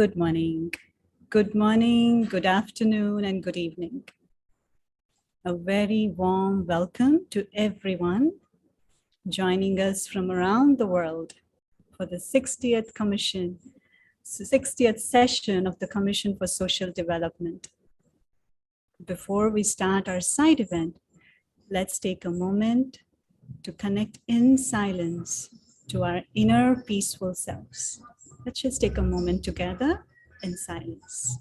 Good morning, good afternoon, and good evening. A very warm welcome to everyone joining us from around the world for the 60th session of the Commission for Social Development. Before we start our side event, let's take a moment to connect in silence to our inner peaceful selves. Let's just take a moment together in silence.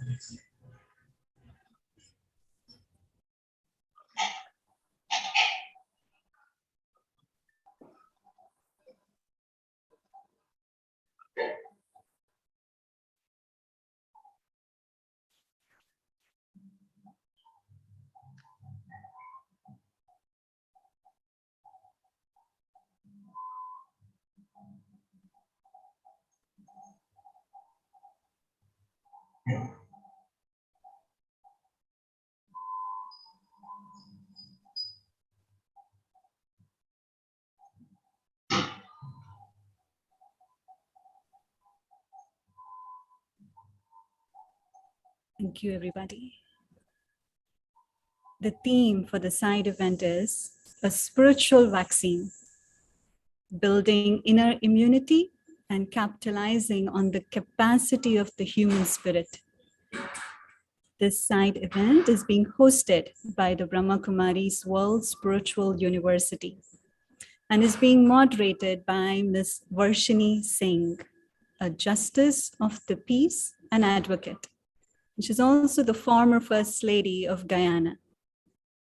Thank you, everybody. The theme for the side event is a spiritual vaccine, building inner immunity and capitalizing on the capacity of the human spirit. This side event is being hosted by the Brahma Kumaris World Spiritual University and is being moderated by Ms. Varshini Singh, a Justice of the Peace and advocate. She is also the former First Lady of Guyana.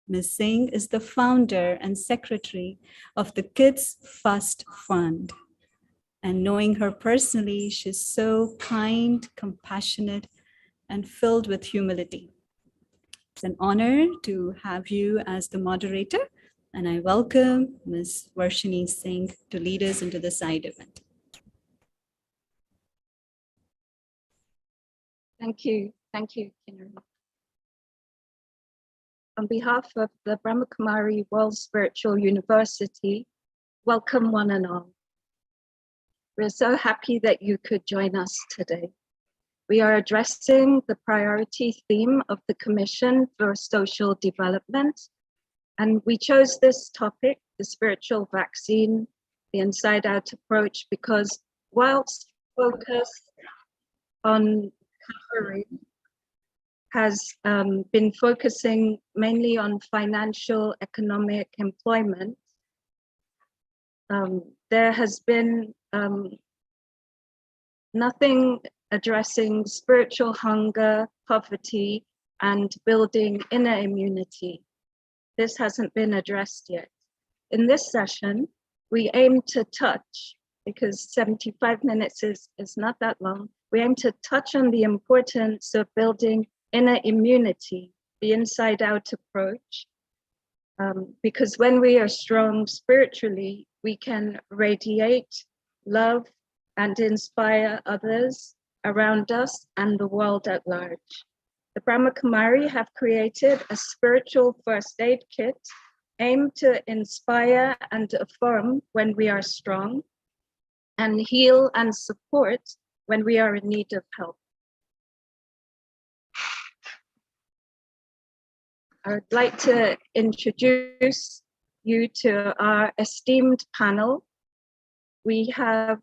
Ms. Singh is the founder and secretary of the Kids First Fund. And knowing her personally, she's so kind, compassionate, and filled with humility. It's an honor to have you as the moderator, and I welcome Ms. Varshini Singh to lead us into the side event. Thank you, Kinari. On behalf of the Brahma Kumari World Spiritual University, welcome one and all. We're so happy that you could join us today. We are addressing the priority theme of the Commission for Social Development, and we chose this topic, the spiritual vaccine, the inside-out approach, because whilst focused on recovery has been focusing mainly on financial, economic employment, there has been nothing addressing spiritual hunger, poverty, and building inner immunity. This hasn't been addressed yet. In this session, we aim to touch, because 75 minutes is not that long, we aim to touch on the importance of building inner immunity, the inside-out approach, because when we are strong spiritually, we can radiate love and inspire others around us and the world at large. The Brahma Kumari have created a spiritual first aid kit aimed to inspire and affirm when we are strong and heal and support when we are in need of help. I would like to introduce you to our esteemed panel. We have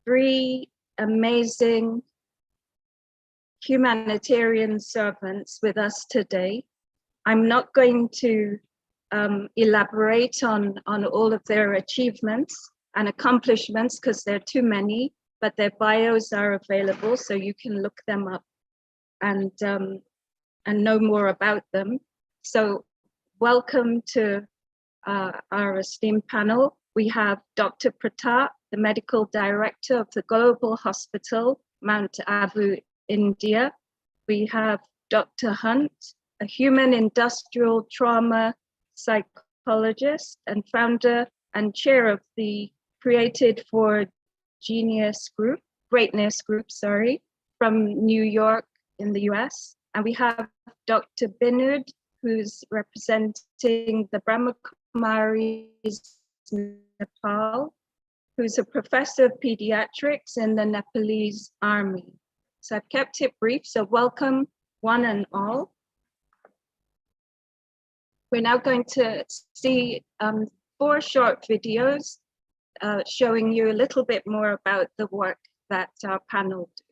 three amazing humanitarian servants with us today. I'm not going to elaborate on all of their achievements and accomplishments because there are too many, but their bios are available so you can look them up and know more about them. So welcome to our esteemed panel. We have Dr. Pratap, the Medical Director of the Global Hospital, Mount Abu, India. We have Dr. Hunt, a human industrial trauma psychologist and founder and chair of the Created for Greatness Group, from New York in the US. And we have Dr. Binod, who's representing the Brahma Kumaris Nepal, who's a professor of pediatrics in the Nepalese army. So I've kept it brief, so welcome one and all. We're now going to see 4 short videos showing you a little bit more about the work that our panel do.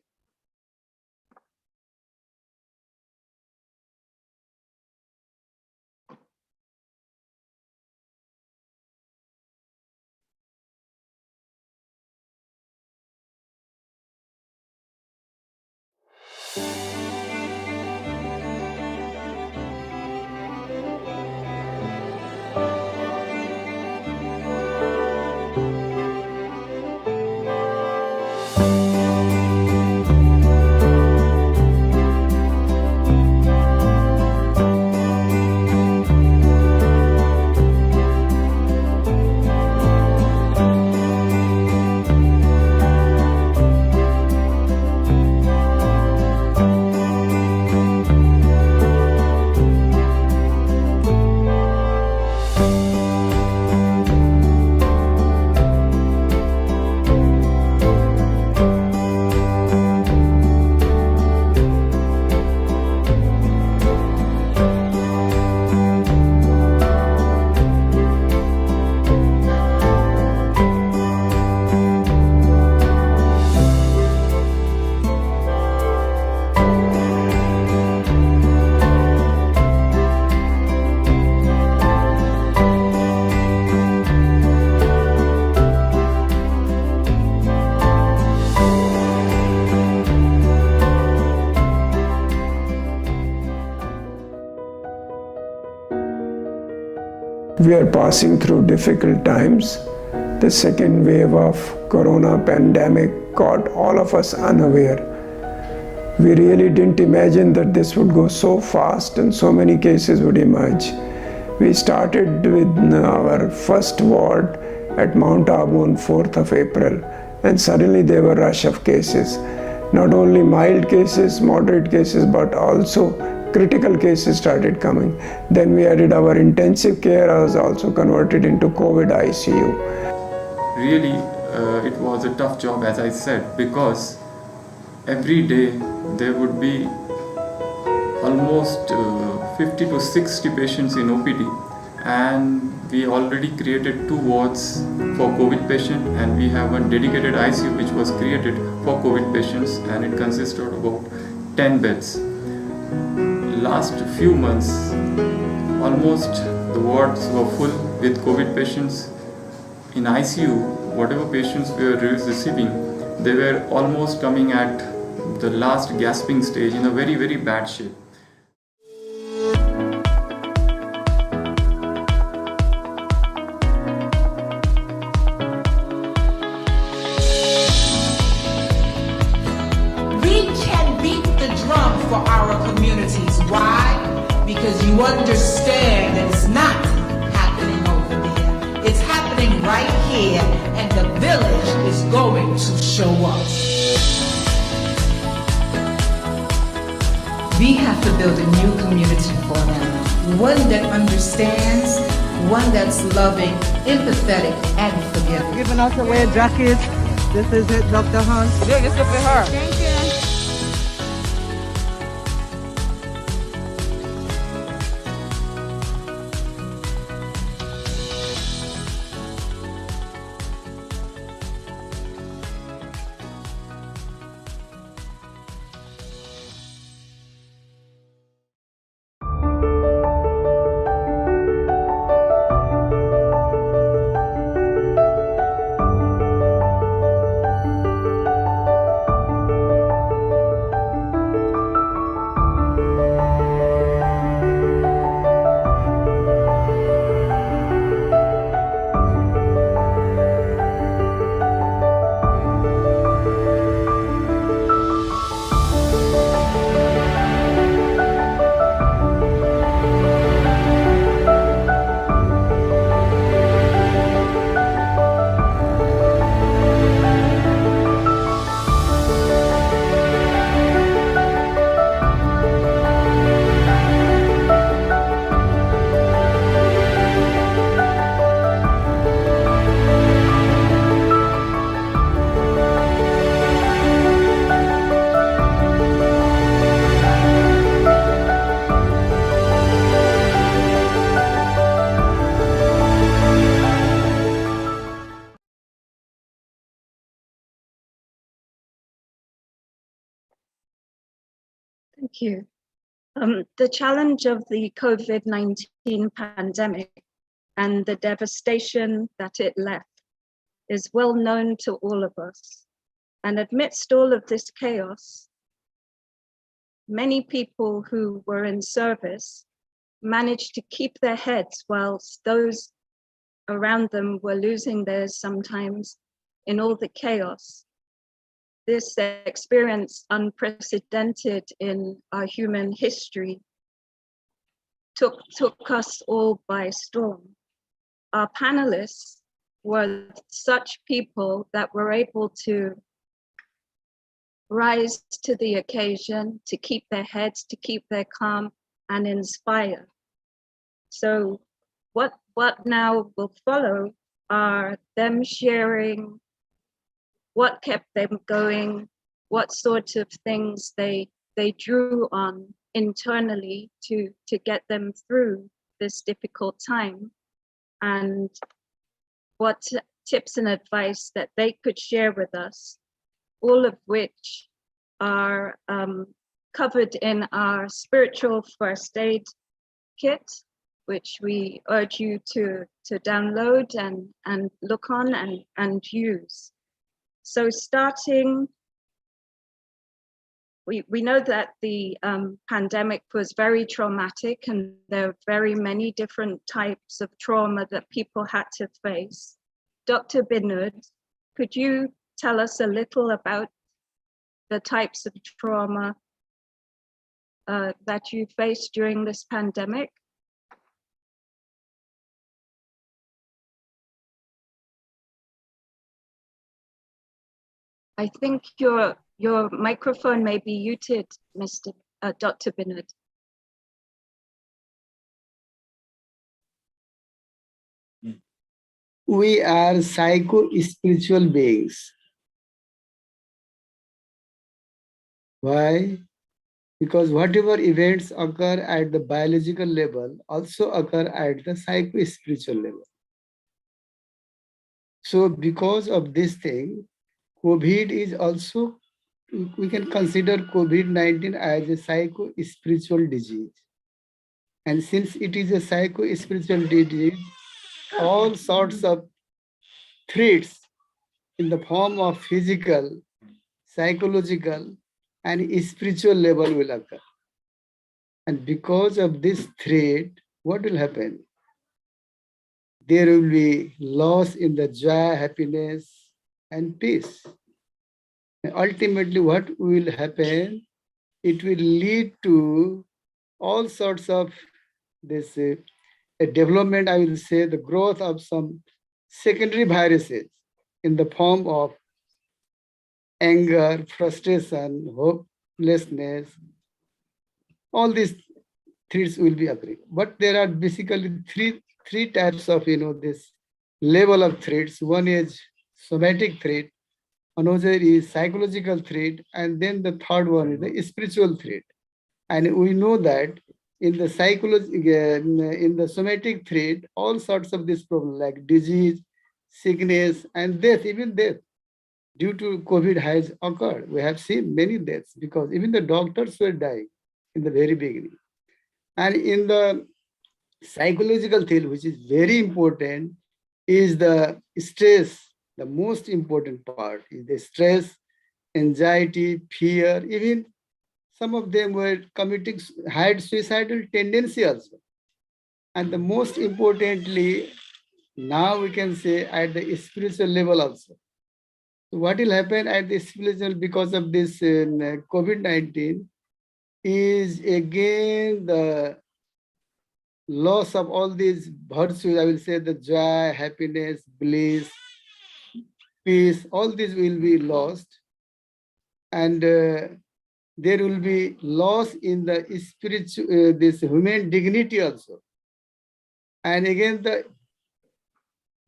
We are passing through difficult times. The second wave of corona pandemic caught all of us unaware. We really didn't imagine that this would go so fast and so many cases would emerge. We started with our first ward at Mount Abu on 4th of April, and suddenly there were a rush of cases. Not only mild cases, moderate cases, but also critical cases started coming. Then we added our intensive care was also converted into COVID ICU. Really, it was a tough job, as I said, because every day there would be almost 50 to 60 patients in OPD, and we already created 2 wards for COVID patients, and we have one dedicated ICU which was created for COVID patients, and it consisted of about 10 beds. Last few months, almost the wards were full with COVID patients. In ICU, whatever patients we were receiving, they were almost coming at the last gasping stage in a very, very bad shape. We can beat the drum for our communities. Why? Because you understand that it's not happening over there. It's happening right here, and the village is going to show up. We have to build a new community for them. One that understands, one that's loving, empathetic, and forgiving. Giving us away jackets. This is it, Dr. Hunt. Yeah, this is for her. Thank you. Thank you. The challenge of the COVID-19 pandemic and the devastation that it left is well known to all of us. And amidst all of this chaos, many people who were in service managed to keep their heads whilst those around them were losing theirs sometimes in all the chaos. This experience, unprecedented in our human history, took us all by storm. Our panelists were such people that were able to rise to the occasion, to keep their heads, to keep their calm, and inspire. So what now will follow are them sharing what kept them going, what sort of things they drew on internally to get them through this difficult time, and what tips and advice that they could share with us, all of which are covered in our spiritual first aid kit, which we urge you to download and look on and use. So starting, we know that the pandemic was very traumatic, and there are very many different types of trauma that people had to face. Dr. Binod, could you tell us a little about the types of trauma that you faced during this pandemic? I think your microphone may be muted, Dr. Binod. We are psycho-spiritual beings. Why? Because whatever events occur at the biological level also occur at the psycho-spiritual level. So because of this thing, COVID is also, we can consider COVID-19 as a psycho-spiritual disease. And since it is a psycho-spiritual disease, all sorts of threats in the form of physical, psychological, and spiritual level will occur. And because of this threat, what will happen? There will be loss in the joy, happiness, and peace. And ultimately, what will happen? It will lead to all sorts of this a development, I will say, the growth of some secondary viruses in the form of anger, frustration, hopelessness. All these threats will be occurring. But there are basically three types of this level of threats. One is somatic threat, another is psychological threat, and then the third one is the spiritual threat. And we know that in the in the somatic threat, all sorts of this problem like disease, sickness, and death, even death, due to COVID has occurred. We have seen many deaths because even the doctors were dying in the very beginning. And in the psychological thing, which is very important, is the stress. The most important part is the stress, anxiety, fear. Even some of them were had suicidal tendency also. And the most importantly, now we can say at the spiritual level also. So what will happen at the spiritual because of this COVID-19 is again the loss of all these virtues, I will say the joy, happiness, bliss, peace, all these will be lost. And there will be loss in the spiritual, this human dignity also. And again,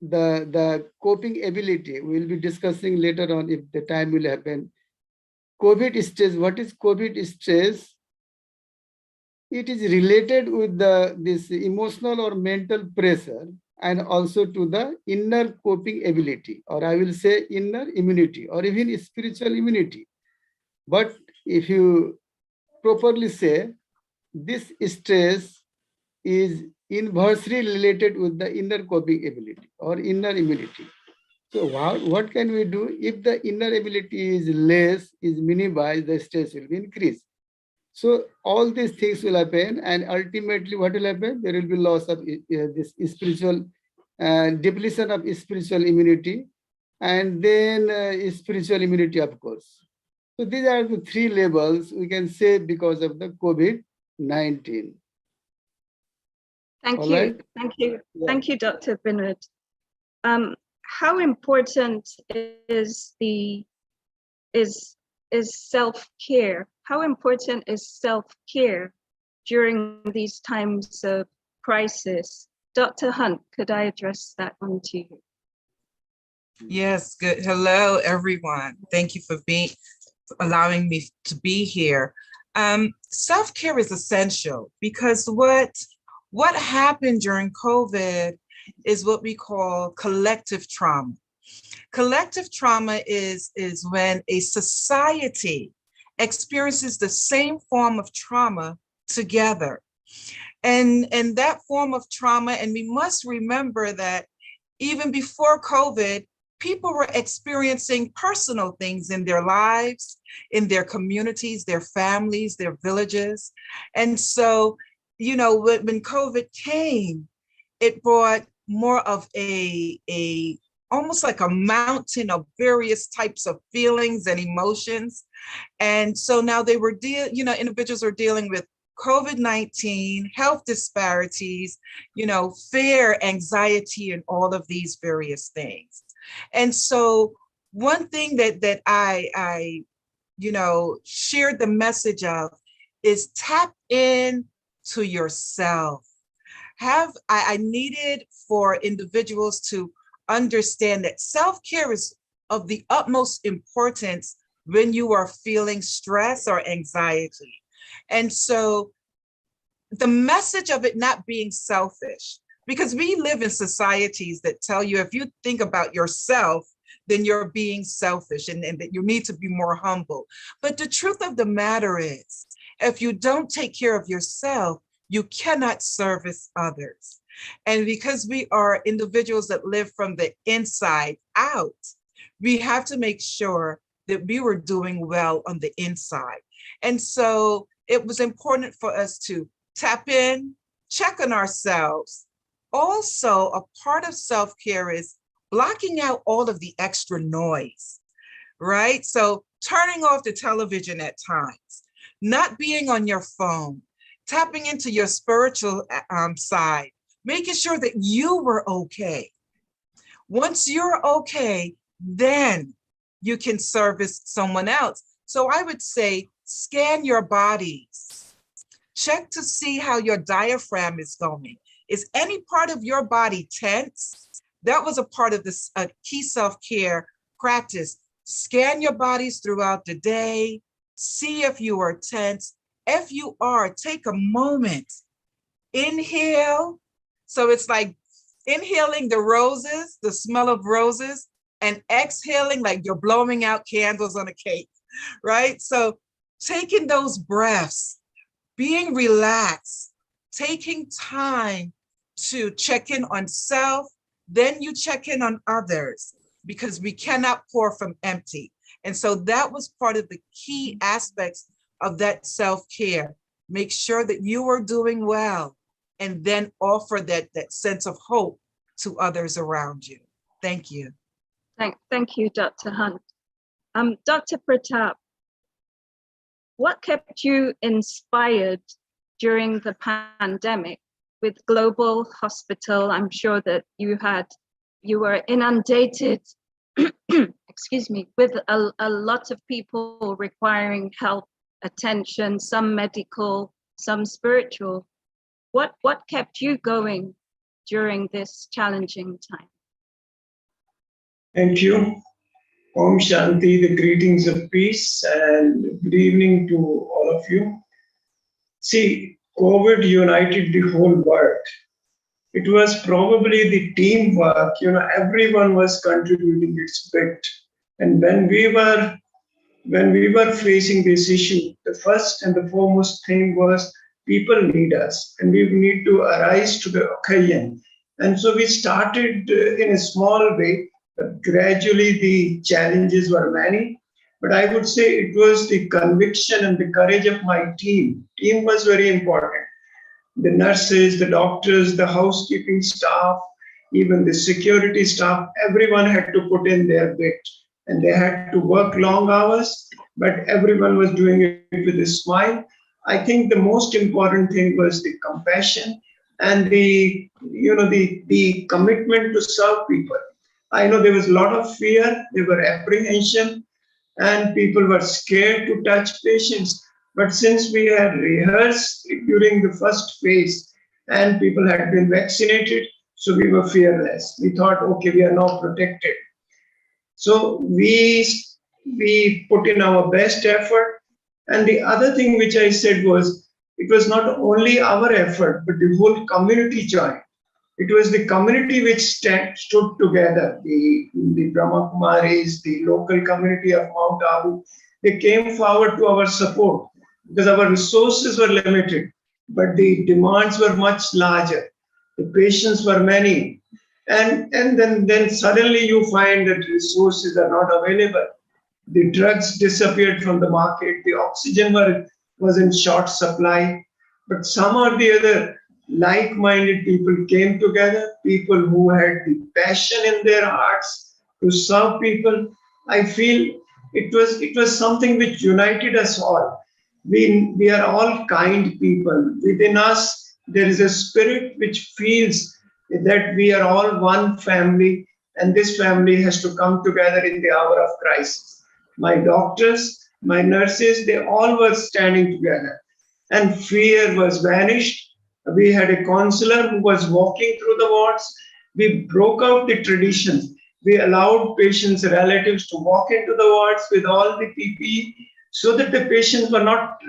the coping ability, we'll be discussing later on if the time will happen. COVID stress, what is COVID stress? It is related with this emotional or mental pressure and also to the inner coping ability, or I will say inner immunity or even spiritual immunity. But if you properly say this stress is inversely related with the inner coping ability or inner immunity. So what can we do? If the inner ability is less, is minimized, the stress will be increased. So all these things will happen, and ultimately what will happen? There will be loss of this spiritual, depletion of spiritual immunity, and then spiritual immunity, of course. So these are the three levels we can say because of the COVID-19. Thank All you. right? Thank you. Yeah. Thank you, Dr. Binod. How important is self-care? How important is self-care during these times of crisis? Dr. Hunt, could I address that one to you? Yes, good. Hello, everyone. Thank you for allowing me to be here. Self-care is essential because what happened during COVID is what we call collective trauma. Collective trauma is when a society experiences the same form of trauma together. And that form of trauma, and we must remember that even before COVID, people were experiencing personal things in their lives, in their communities, their families, their villages. And so, you know, when COVID came, it brought more of a almost like a mountain of various types of feelings and emotions. And so now they were individuals were dealing with COVID-19, health disparities, fear, anxiety, and all of these various things. And so one thing that I shared the message of is tap in to yourself. I needed for individuals to understand that self-care is of the utmost importance when you are feeling stress or anxiety. And so the message of it not being selfish, because we live in societies that tell you if you think about yourself, then you're being selfish and that you need to be more humble. But the truth of the matter is, if you don't take care of yourself, you cannot service others. And because we are individuals that live from the inside out, we have to make sure that we were doing well on the inside. And so it was important for us to tap in, check on ourselves. Also, a part of self-care is blocking out all of the extra noise, right? So turning off the television at times, not being on your phone, tapping into your spiritual side, making sure that you were okay. Once you're okay, then you can service someone else. So I would say, scan your bodies. Check to see how your diaphragm is going. Is any part of your body tense? That was a part of this key self-care practice. Scan your bodies throughout the day. See if you are tense. If you are, take a moment. Inhale. So it's like inhaling the roses, the smell of roses, and exhaling like you're blowing out candles on a cake, right? So taking those breaths, being relaxed, taking time to check in on self, then you check in on others, because we cannot pour from empty. And so that was part of the key aspects of that self-care. Make sure that you are doing well, and then offer that sense of hope to others around you. Thank you. Thank you, Dr. Hunt. Dr. Pratap, what kept you inspired during the pandemic with Global Hospital? I'm sure that you were inundated, excuse me, with a lot of people requiring help, attention, some medical, some spiritual. What kept you going during this challenging time? Thank you. Om Shanti, the greetings of peace, and good evening to all of you. See, COVID united the whole world. It was probably the teamwork, everyone was contributing its bit. And when we were when we were facing this issue, the first and the foremost thing was people need us and we need to arise to the occasion. And so we started in a small way, but gradually the challenges were many. But I would say it was the conviction and the courage of my team. Team was very important. The nurses, the doctors, the housekeeping staff, even the security staff, everyone had to put in their bit. And they had to work long hours, but everyone was doing it with a smile. I think the most important thing was the compassion and the commitment to serve people. I know there was a lot of fear, there were apprehension, and people were scared to touch patients. But since we had rehearsed during the first phase and people had been vaccinated, so we were fearless. We thought, okay, we are now protected. So we put in our best effort. And the other thing which I said was, it was not only our effort, but the whole community joined. It was the community which stood together, the Brahma Kumaris, the local community of Mount Abu. They came forward to our support because our resources were limited, but the demands were much larger. The patients were many. And then suddenly you find that resources are not available. The drugs disappeared from the market. The oxygen was in short supply. But somehow or the other, like-minded people came together, people who had the passion in their hearts to serve people. I feel it was something which united us all. We are all kind people. Within us, there is a spirit which feels that we are all one family, and this family has to come together in the hour of crisis. My doctors, my nurses, they all were standing together, and fear was vanished. We had a counselor who was walking through the wards. We broke out the traditions. We allowed patients' relatives to walk into the wards with all the PPE so that the patients were not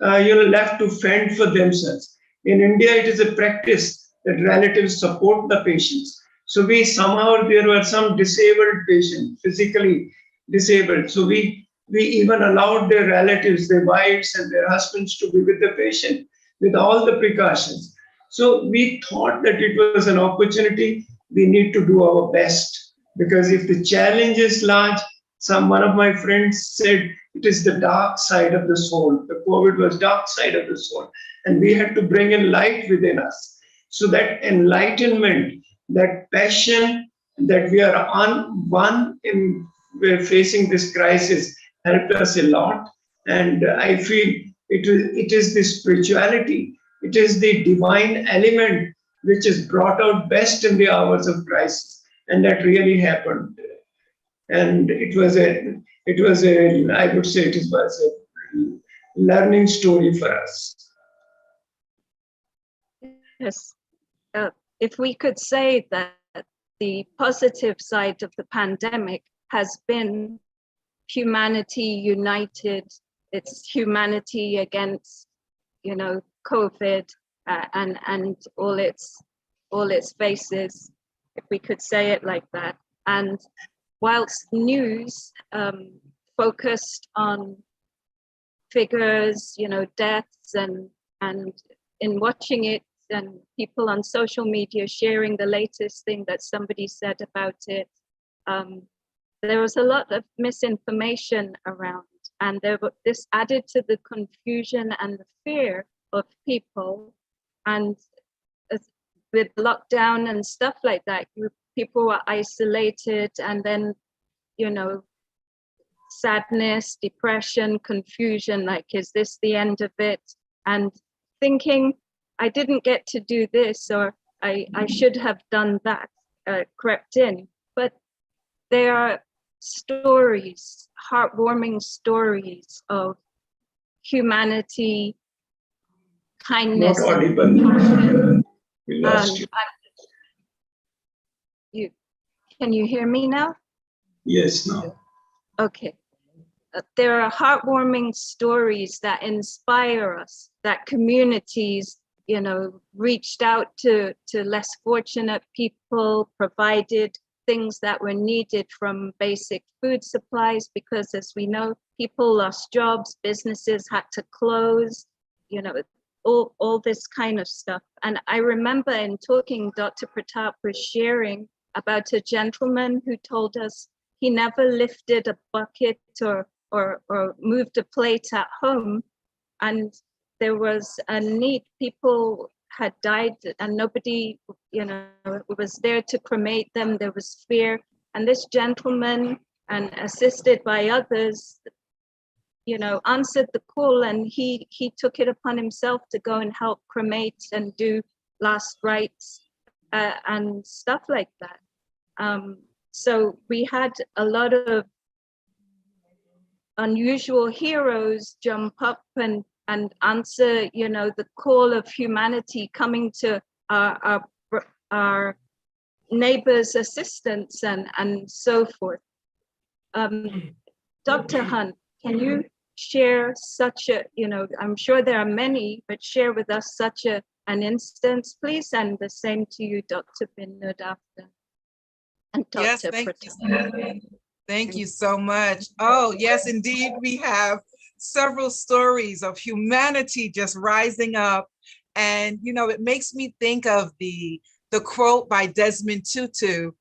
left to fend for themselves. In India, it is a practice that relatives support the patients. So there were some disabled patients, physically disabled. So we even allowed their relatives, their wives and their husbands to be with the patient with all the precautions. So we thought that it was an opportunity. We need to do our best, because if the challenge is large, one of my friends said it is the dark side of the soul. The COVID was dark side of the soul. And we had to bring in light within us. So that enlightenment, that passion, that we are on one in we're facing this crisis helped us a lot. And I feel it is the spirituality, it is the divine element which is brought out best in the hours of crisis. And that really happened. And it was a I would say it was a learning story for us. Yes. If we could say that the positive side of the pandemic has been humanity united, it's humanity against, COVID and all its faces, if we could say it like that. And whilst news focused on figures, deaths and in watching it, and people on social media sharing the latest thing that somebody said about it, there was a lot of misinformation around, and this added to the confusion and the fear of people. And with lockdown and stuff like that, people were isolated, and then, sadness, depression, confusion, like, is this the end of it? And thinking, I didn't get to do this, or I should have done that, crept in. But there are stories, heartwarming stories of humanity, kindness. Not audible. We lost you. Can you hear me now? Yes, now. Okay. There are heartwarming stories that inspire us, that communities, reached out to less fortunate people, provided things that were needed, from basic food supplies, because as we know, people lost jobs, businesses had to close, you know, all this kind of stuff. And I remember in talking, Dr. Pratap was sharing about a gentleman who told us he never lifted a bucket or moved a plate at home, and there was a need. People had died and nobody, you know, was there to cremate them. There was fear, and this gentleman, and assisted by others, you know, answered the call, and he took it upon himself to go and help cremate and do last rites and stuff like that. So we had a lot of unusual heroes jump up and answer, you know, the call of humanity, coming to our neighbors' assistance and so forth. Dr. Hunt, can you share such a, you know, I'm sure there are many, but share with us such an instance, please, and the same to you, Dr. Binod, after. And Dr. Yes, thank you. Pratap. Thank you so much. Oh, yes, indeed, we have several stories of humanity just rising up. And, you know, it makes me think of the quote by Desmond Tutu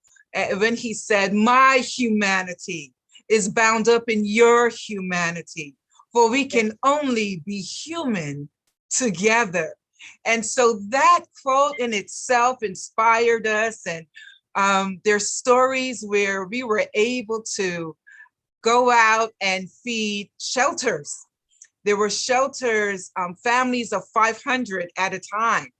when he said, "My humanity is bound up in your humanity, for we can only be human together." And so that quote in itself inspired us. And there's stories where we were able to go out and feed shelters. There were shelters, families of 500 at a time.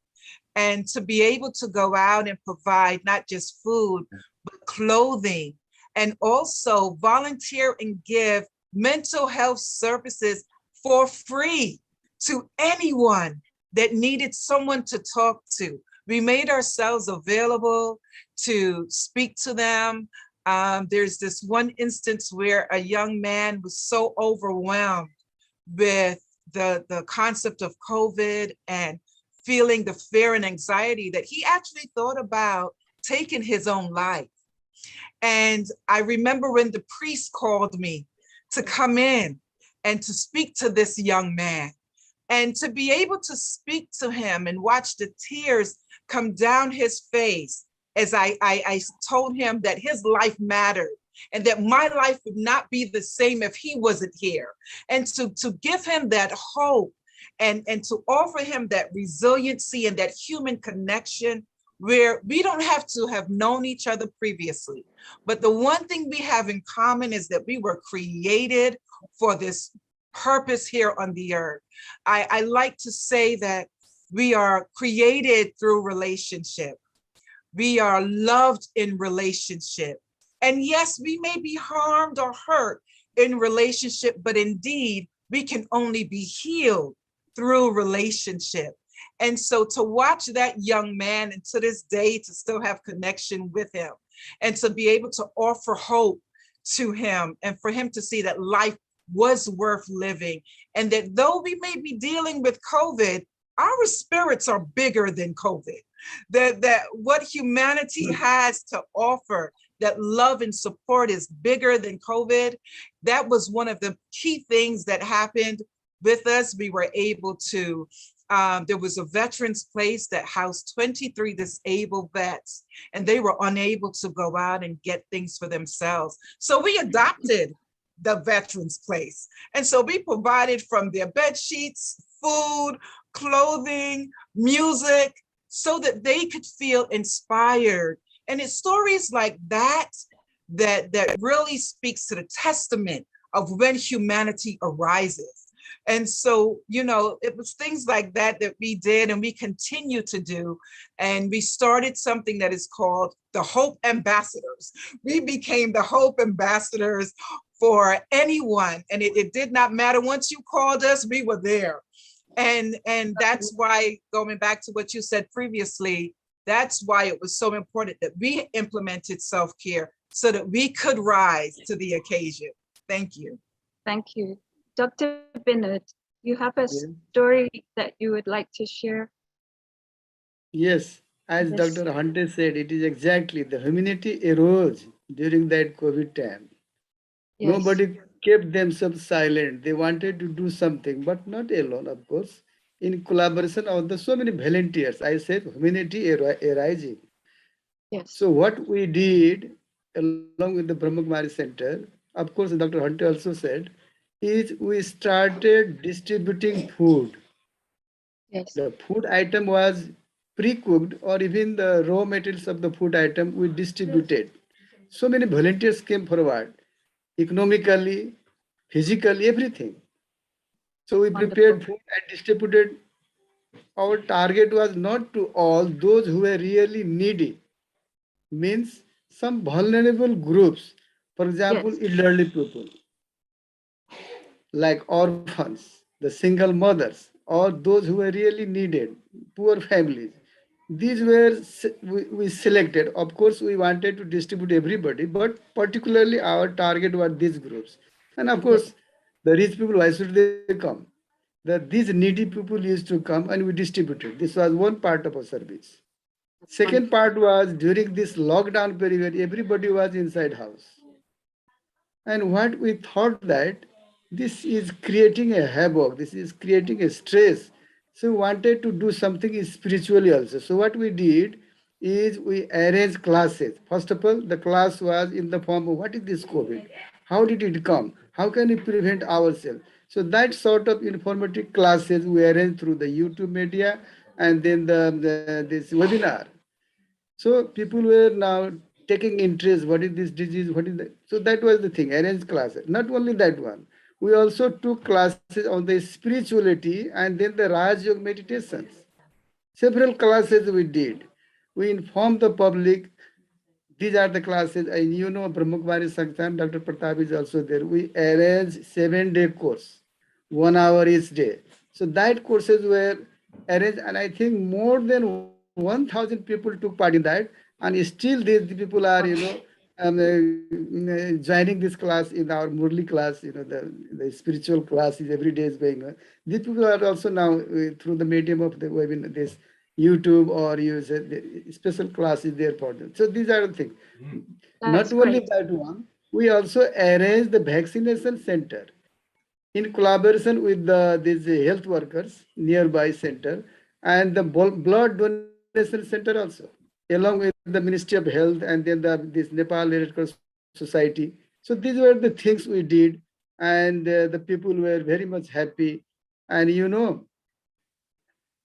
And to be able to go out and provide not just food, but clothing, and also volunteer and give mental health services for free to anyone that needed someone to talk to. We made ourselves available to speak to them. There's this one instance where a young man was so overwhelmed with the concept of COVID and feeling the fear and anxiety that he actually thought about taking his own life. And I remember when the priest called me to come in and to speak to this young man, and to be able to speak to him and watch the tears come down his face as I told him that his life mattered and that my life would not be the same if he wasn't here. And to give him that hope and to offer him that resiliency and that human connection where we don't have to have known each other previously. But the one thing we have in common is that we were created for this purpose here on the earth. I like to say that we are created through relationship. We are loved in relationship. And yes, we may be harmed or hurt in relationship, but indeed, we can only be healed through relationship. And so to watch that young man, and to this day, to still have connection with him, and to be able to offer hope to him, and for him to see that life was worth living, and that though we may be dealing with COVID, our spirits are bigger than COVID, that what humanity has to offer, that love and support is bigger than COVID. That was one of the key things that happened with us. We were able to, there was a veterans place that housed 23 disabled vets, and they were unable to go out and get things for themselves. So we adopted the veterans place. And so we provided from their bed sheets, food, clothing, music, so that they could feel inspired. And it's stories like that really speaks to the testament of when humanity arises. And so, you know, it was things like that we did and we continue to do. And we started something that is called the Hope Ambassadors. We became the Hope Ambassadors for anyone. And it did not matter. Once you called us, we were there. And that's why, going back to what you said previously, that's why it was so important that we implemented self-care so that we could rise to the occasion. Thank you. Thank you. Dr. Binod, you have a story that you would like to share? Yes. As Yes. Dr. Hunter said, it is exactly the humanity arose during that COVID time. Yes. Nobody kept themselves silent. They wanted to do something, but not alone, of course. In collaboration of the so many volunteers, I said humanity arising. Yes. So what we did along with the Brahma Kumaris Center, of course, Dr. Hunter also said, is we started distributing food. Yes. The food item was pre-cooked, or even the raw materials of the food item we distributed. So many volunteers came forward, economically, physically, everything. So we Wonderful. prepared food and distributed. Our target was not to all those who were really needy, means some vulnerable groups, for example, Yes. elderly people, like orphans, the single mothers, or those who were really needed, poor families. These were we selected. Of course, we wanted to distribute everybody, but particularly our target were these groups. And of Yes. course, the rich people, why should they come? These needy people used to come and we distributed. This was one part of our service. Second Wonderful. part was during this lockdown period, everybody was inside house. And what we thought that this is creating a havoc, this is creating a stress. So we wanted to do something spiritually also. So what we did is we arranged classes. First of all, the class was in the form of what is this COVID? How did it come? How can we prevent ourselves? So that sort of informative classes we arranged through the YouTube media and then this webinar. So people were now taking interest. What is this disease? What is that? So that was the thing. Arranged classes. Not only that one. We also took classes on the spirituality and then the Raj Yoga meditations. Several classes we did. We informed the public. These are the classes. And you know, Brahma Kumaris Sankhan, Dr. Pratap is also there. We arranged 7-day course, 1 hour each day. So that courses were arranged, and I think more than 1,000 people took part in that, and still these people are, joining this class in our Murli class. The spiritual class is every day is going on. These people are also now through the medium of the webinar, this YouTube, or use the special classes there for them. So these are the things. That's Not only great. that one, we also arrange the vaccination center in collaboration with these health workers nearby center and the blood donation center also, along with the Ministry of Health and then this Nepal Red Cross Society. So these were the things we did, and the people were very much happy. And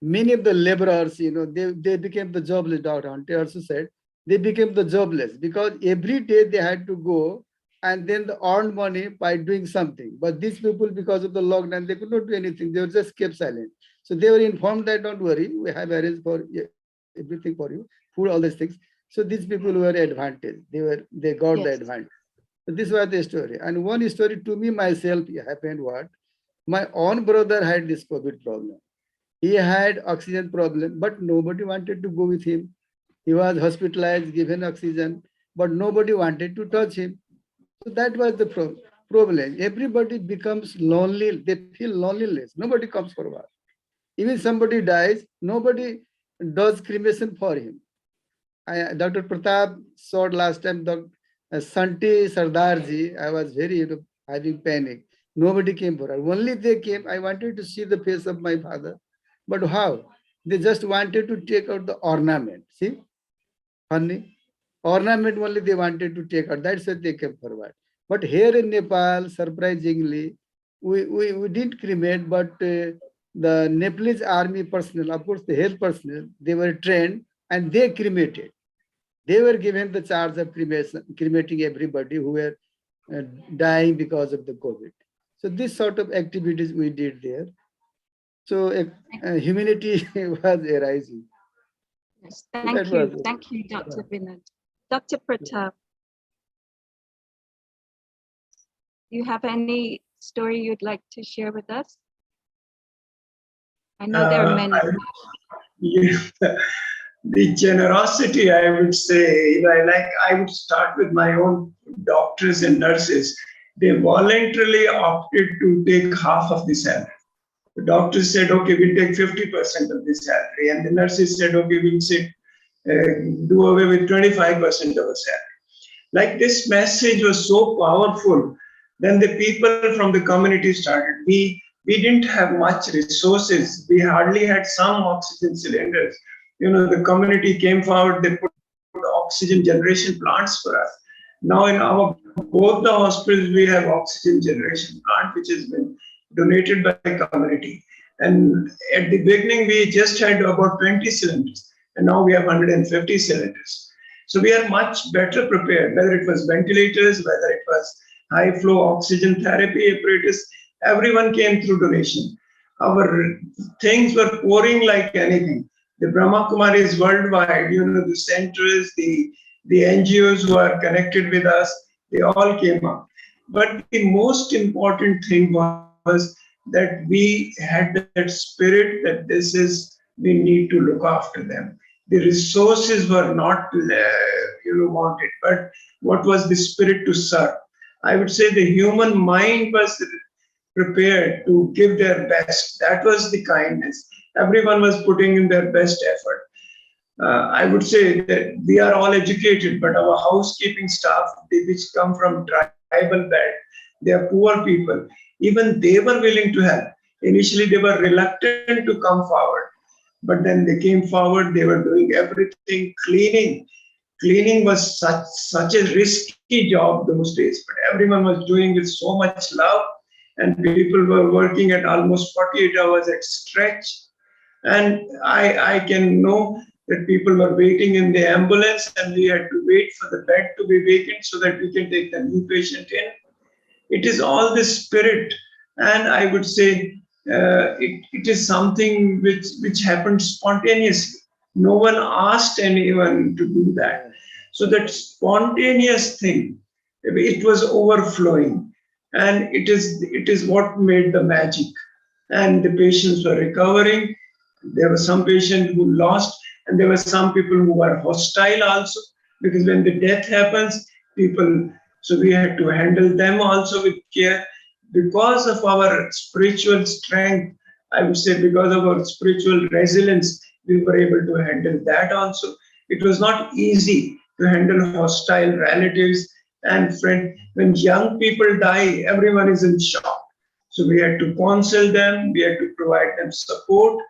many of the laborers, they became the jobless. Dr. Hunter also said they became the jobless because every day they had to go and then they earned money by doing something. But these people, because of the lockdown, they could not do anything. They were just kept silent. So they were informed that don't worry, we have arranged for everything for you, food, all these things. So these people were advantaged. They got the Yes. advantage. So this was the story. And one story to me myself happened what? My own brother had this COVID problem. He had oxygen problem, but nobody wanted to go with him. He was hospitalized, given oxygen, but nobody wanted to touch him. So that was the problem. Everybody becomes lonely. They feel loneliness. Nobody comes forward. Even somebody dies, nobody does cremation for him. Dr. Pratap saw last time, Santi Sardarji, I was very having panic. Nobody came forward. Only they came. I wanted to see the face of my father. But how? They just wanted to take out the ornament. See? Funny. Ornament only they wanted to take out. That's why they came forward. But here in Nepal, surprisingly, we didn't cremate, but the Nepalese army personnel, of course, the health personnel, they were trained and they cremated. They were given the charge of cremating everybody who were dying because of the COVID. So this sort of activities we did there. So humanity was arising. Yes. So Thank that you. was Thank you, Dr. Vinod. Dr. Pratap, do you have any story you'd like to share with us? I know there are many. The generosity, I would say, I would start with my own doctors and nurses. They voluntarily opted to take half of the salary. The doctors said, okay, we'll take 50% of the salary. And the nurses said, okay, we'll do away with 25% of our salary. Like this message was so powerful. Then the people from the community started. We didn't have much resources. We hardly had some oxygen cylinders. The community came forward. They put oxygen generation plants for us. Now in both the hospitals, we have oxygen generation plant, which has been donated by the community. And at the beginning, we just had about 20 cylinders, and now we have 150 cylinders. So we are much better prepared, whether it was ventilators, whether it was high flow oxygen therapy apparatus, everyone came through donation. Our things were pouring like anything. The Brahma Kumaris worldwide, the centers, the NGOs who are connected with us, they all came up. But the most important thing was that we had that spirit that we need to look after them. The resources were not wanted, but what was the spirit to serve? I would say the human mind was prepared to give their best. That was the kindness. Everyone was putting in their best effort. I would say that we are all educated, but our housekeeping staff, which come from tribal belt, they are poor people. Even they were willing to help. Initially, they were reluctant to come forward, but then they came forward. They were doing everything. Cleaning was such a risky job those days, but everyone was doing with so much love, and people were working at almost 48 hours at stretch. And I can know that people were waiting in the ambulance, and we had to wait for the bed to be vacant so that we can take the new patient in. It is all the spirit, and I would say it is something which happened spontaneously. No one asked anyone to do that. So that spontaneous thing, it was overflowing, and it is what made the magic. And the patients were recovering. There were some patients who lost, and there were some people who were hostile also, because when the death happens, so we had to handle them also with care. Because of our spiritual strength, I would say because of our spiritual resilience, we were able to handle that also. It was not easy to handle hostile relatives and friends. When young people die, everyone is in shock. So we had to counsel them, we had to provide them support,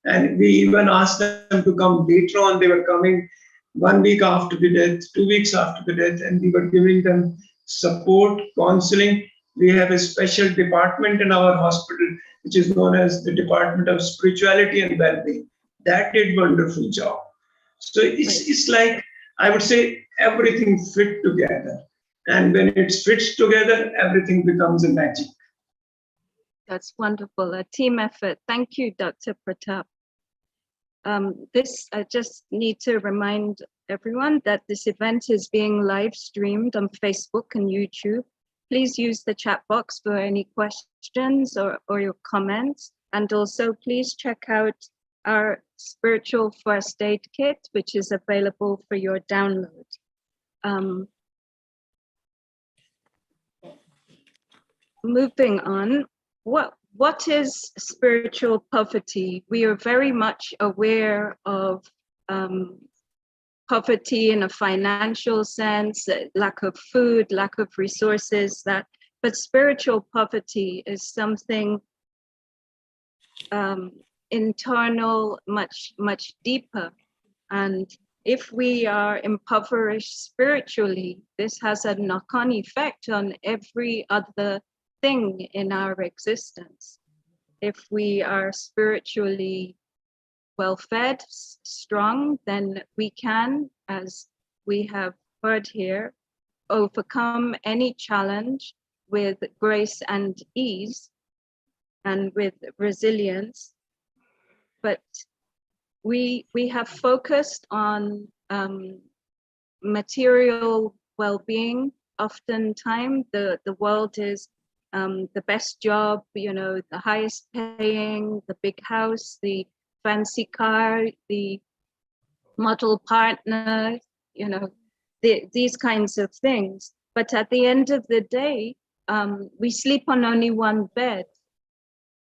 and we even asked them to come later on. They were coming 1 week after the death, 2 weeks after the death, and we were giving them support, counseling. We have a special department in our hospital, which is known as the Department of Spirituality and Wellbeing. That did wonderful job. So it's like, I would say, everything fit together. And when it fits together, everything becomes a magic. That's wonderful, a team effort. Thank you, Dr. Pratap. I just need to remind everyone that this event is being live streamed on Facebook and YouTube. Please use the chat box for any questions or your comments. And also please check out our spiritual first aid kit, which is available for your download. Moving on, what is spiritual poverty? We are very much aware of poverty in a financial sense, lack of food, lack of resources, but spiritual poverty is something internal, much deeper. And if we are impoverished spiritually, this has a knock-on effect on every other thing in our existence. If we are spiritually well-fed, strong, then we can, as we have heard here, overcome any challenge with grace and ease and with resilience. But we have focused on material well-being. Oftentimes, the world is the best job, the highest paying, the big house, the fancy car, the model partner, these kinds of things. But at the end of the day, we sleep on only one bed.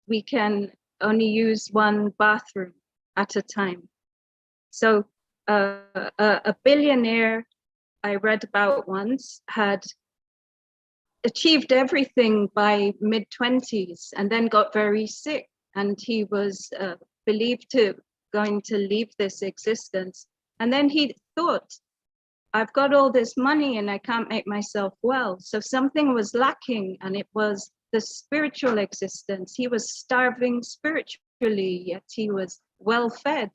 We can only use one bathroom at a time. So a billionaire I read about once had achieved everything by mid-20s and then got very sick, and he was believed to going to leave this existence. And then he thought, I've got all this money and I can't make myself well. So something was lacking, and it was the spiritual existence. He was starving spiritually, yet he was well fed,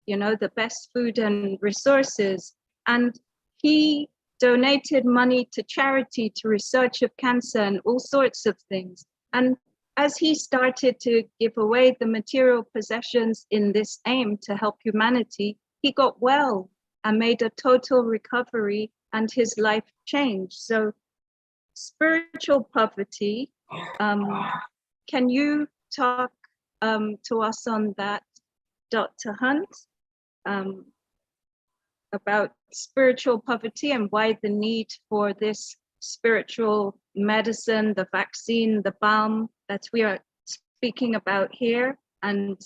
you know, the best food and resources. And he donated money to charity, to research of cancer and all sorts of things. And as he started to give away the material possessions in this aim to help humanity, he got well and made a total recovery, and his life changed. So spiritual poverty, can you talk to us on that, Dr. Hunt, about spiritual poverty and why the need for this spiritual medicine, the vaccine, the balm that we are speaking about here, and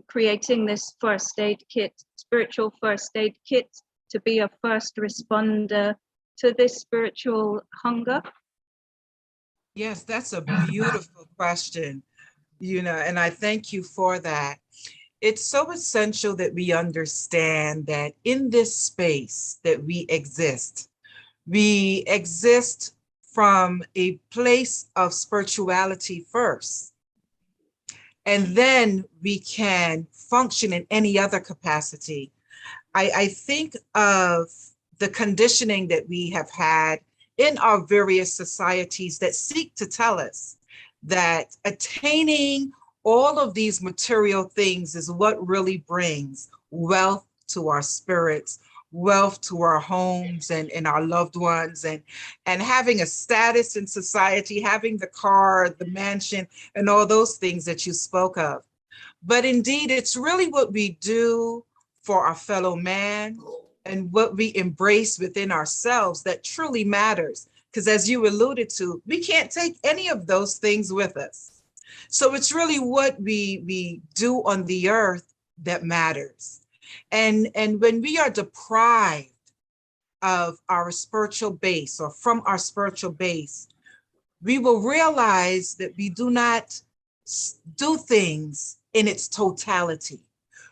creating this first aid kit, spiritual first aid kit, to be a first responder to this spiritual hunger? Yes, that's a beautiful question, you know, and I thank you for that. It's so essential that we understand that in this space that we exist from a place of spirituality first. And then we can function in any other capacity. I think of the conditioning that we have had in our various societies that seek to tell us that attaining all of these material things is what really brings wealth to our spirits, wealth to our homes and our loved ones, and having a status in society, having the car, the mansion, and all those things that you spoke of. But indeed, it's really what we do for our fellow man and what we embrace within ourselves that truly matters. Because as you alluded to, we can't take any of those things with us. So it's really what we do on the earth that matters. And when we are deprived of our spiritual base or from our spiritual base, we will realize that we do not do things in its totality.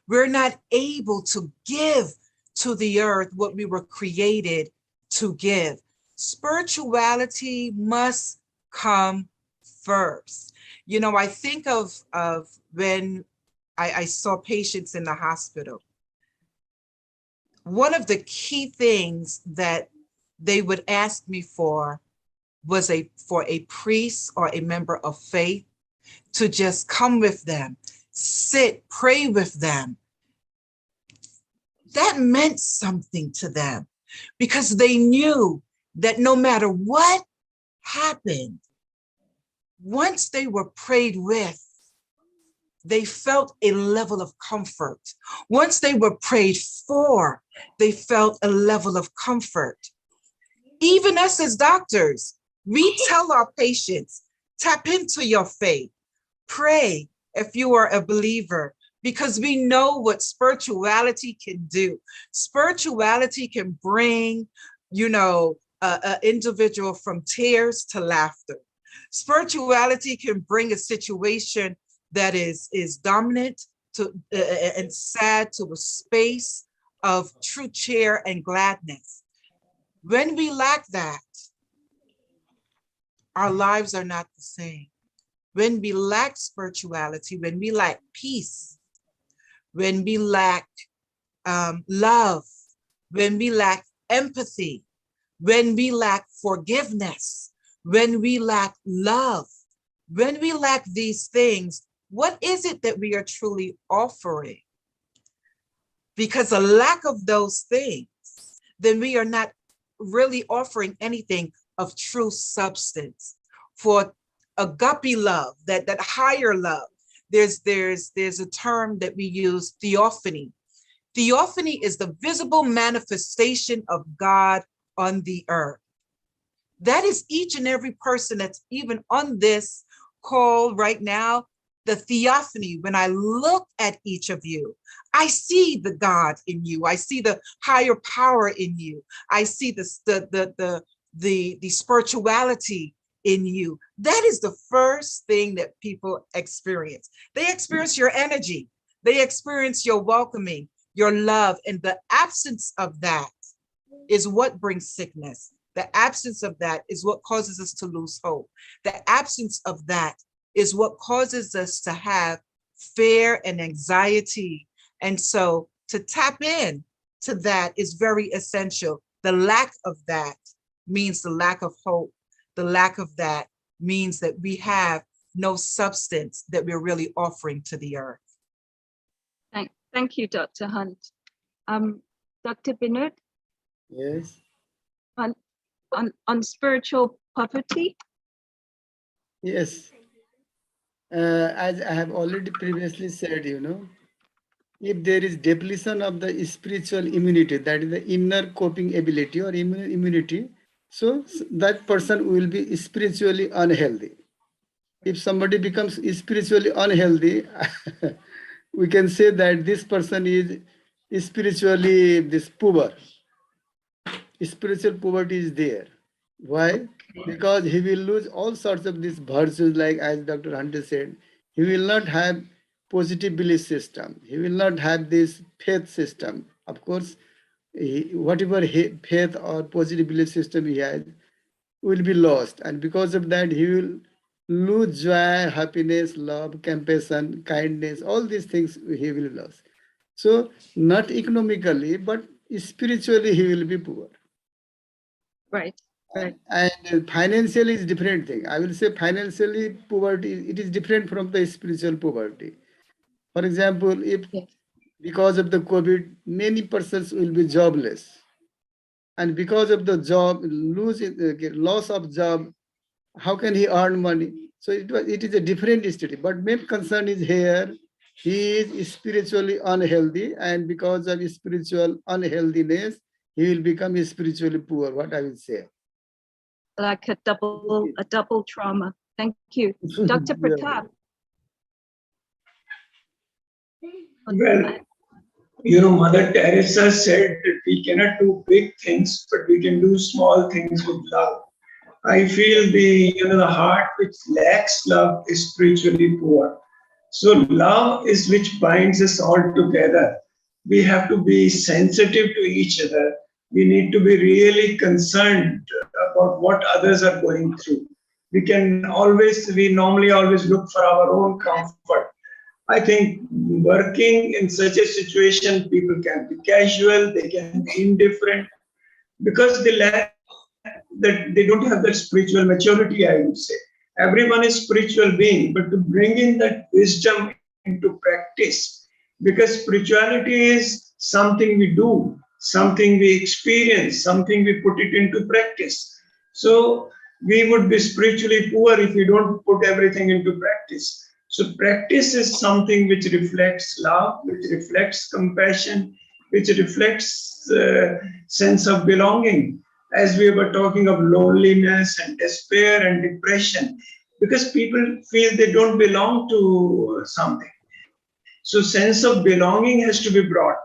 We're not able to give to the earth what we were created to give. Spirituality must come first. You know, I think of when I saw patients in the hospital. One of the key things that they would ask me for was for a priest or a member of faith to just come with them, sit, pray with them. That meant something to them because they knew that no matter what happened, once they were prayed with, they felt a level of comfort. Once they were prayed for, they felt a level of comfort. Even us as doctors, we tell our patients, tap into your faith, pray if you are a believer, because we know what spirituality can do. Spirituality can bring, you know, an individual from tears to laughter. Spirituality can bring a situation that is dominant to and sad to a space of true cheer and gladness. When we lack that, our lives are not the same. When we lack spirituality, when we lack peace, when we lack love, when we lack empathy, when we lack forgiveness, when we lack love, when we lack these things, what is it that we are truly offering? Because a lack of those things, then we are not really offering anything of true substance. For agape love, that higher love, there's a term that we use, theophany. Theophany is the visible manifestation of God on the earth. That is each and every person that's even on this call right now. the theophany, when I look at each of you, I see the God in you. I see the higher power in you. I see the spirituality in you. That is the first thing that people experience. They experience your energy. They experience your welcoming, your love, and the absence of that is what brings sickness. The absence of that is what causes us to lose hope. The absence of that is what causes us to have fear and anxiety. And so to tap in to that is very essential. The lack of that means the lack of hope. The lack of that means that we have no substance that we're really offering to the earth. Thank you, Dr. Hunt. Dr. Binod? Yes. On spiritual poverty? Yes. As I have already previously said, if there is depletion of the spiritual immunity, that is the inner coping ability or immunity, so that person will be spiritually unhealthy. If somebody becomes spiritually unhealthy, we can say that this person is spiritually poor. Spiritual poverty is there. Why? Because he will lose all sorts of these virtues, like as Dr. Hunter said, he will not have positive belief system. He will not have this faith system. Of course, whatever faith or positive belief system he has will be lost. And because of that, he will lose joy, happiness, love, compassion, kindness, all these things he will lose. So not economically, but spiritually he will be poor. Right. And financially is different thing. I will say financially poverty, it is different from the spiritual poverty. For example, if because of the COVID, many persons will be jobless. And because of the job, loss of job, how can he earn money? So it is a different story. But main concern is here, he is spiritually unhealthy, and because of his spiritual unhealthiness, he will become spiritually poor, what I will say. Like a double trauma. Thank you. Dr. Pratap. Well, Mother Teresa said that we cannot do big things, but we can do small things with love. I feel the heart which lacks love is spiritually poor. So love is which binds us all together. We have to be sensitive to each other. We need to be really concerned about what others are going through. We normally always look for our own comfort. I think working in such a situation, people can be casual, they can be indifferent, because they don't have that spiritual maturity, I would say. Everyone is spiritual being, but to bring in that wisdom into practice, because spirituality is something we do, something we experience, something we put it into practice. So we would be spiritually poor if we don't put everything into practice. So practice is something which reflects love, which reflects compassion, which reflects sense of belonging. As we were talking of loneliness and despair and depression, because people feel they don't belong to something. So sense of belonging has to be brought.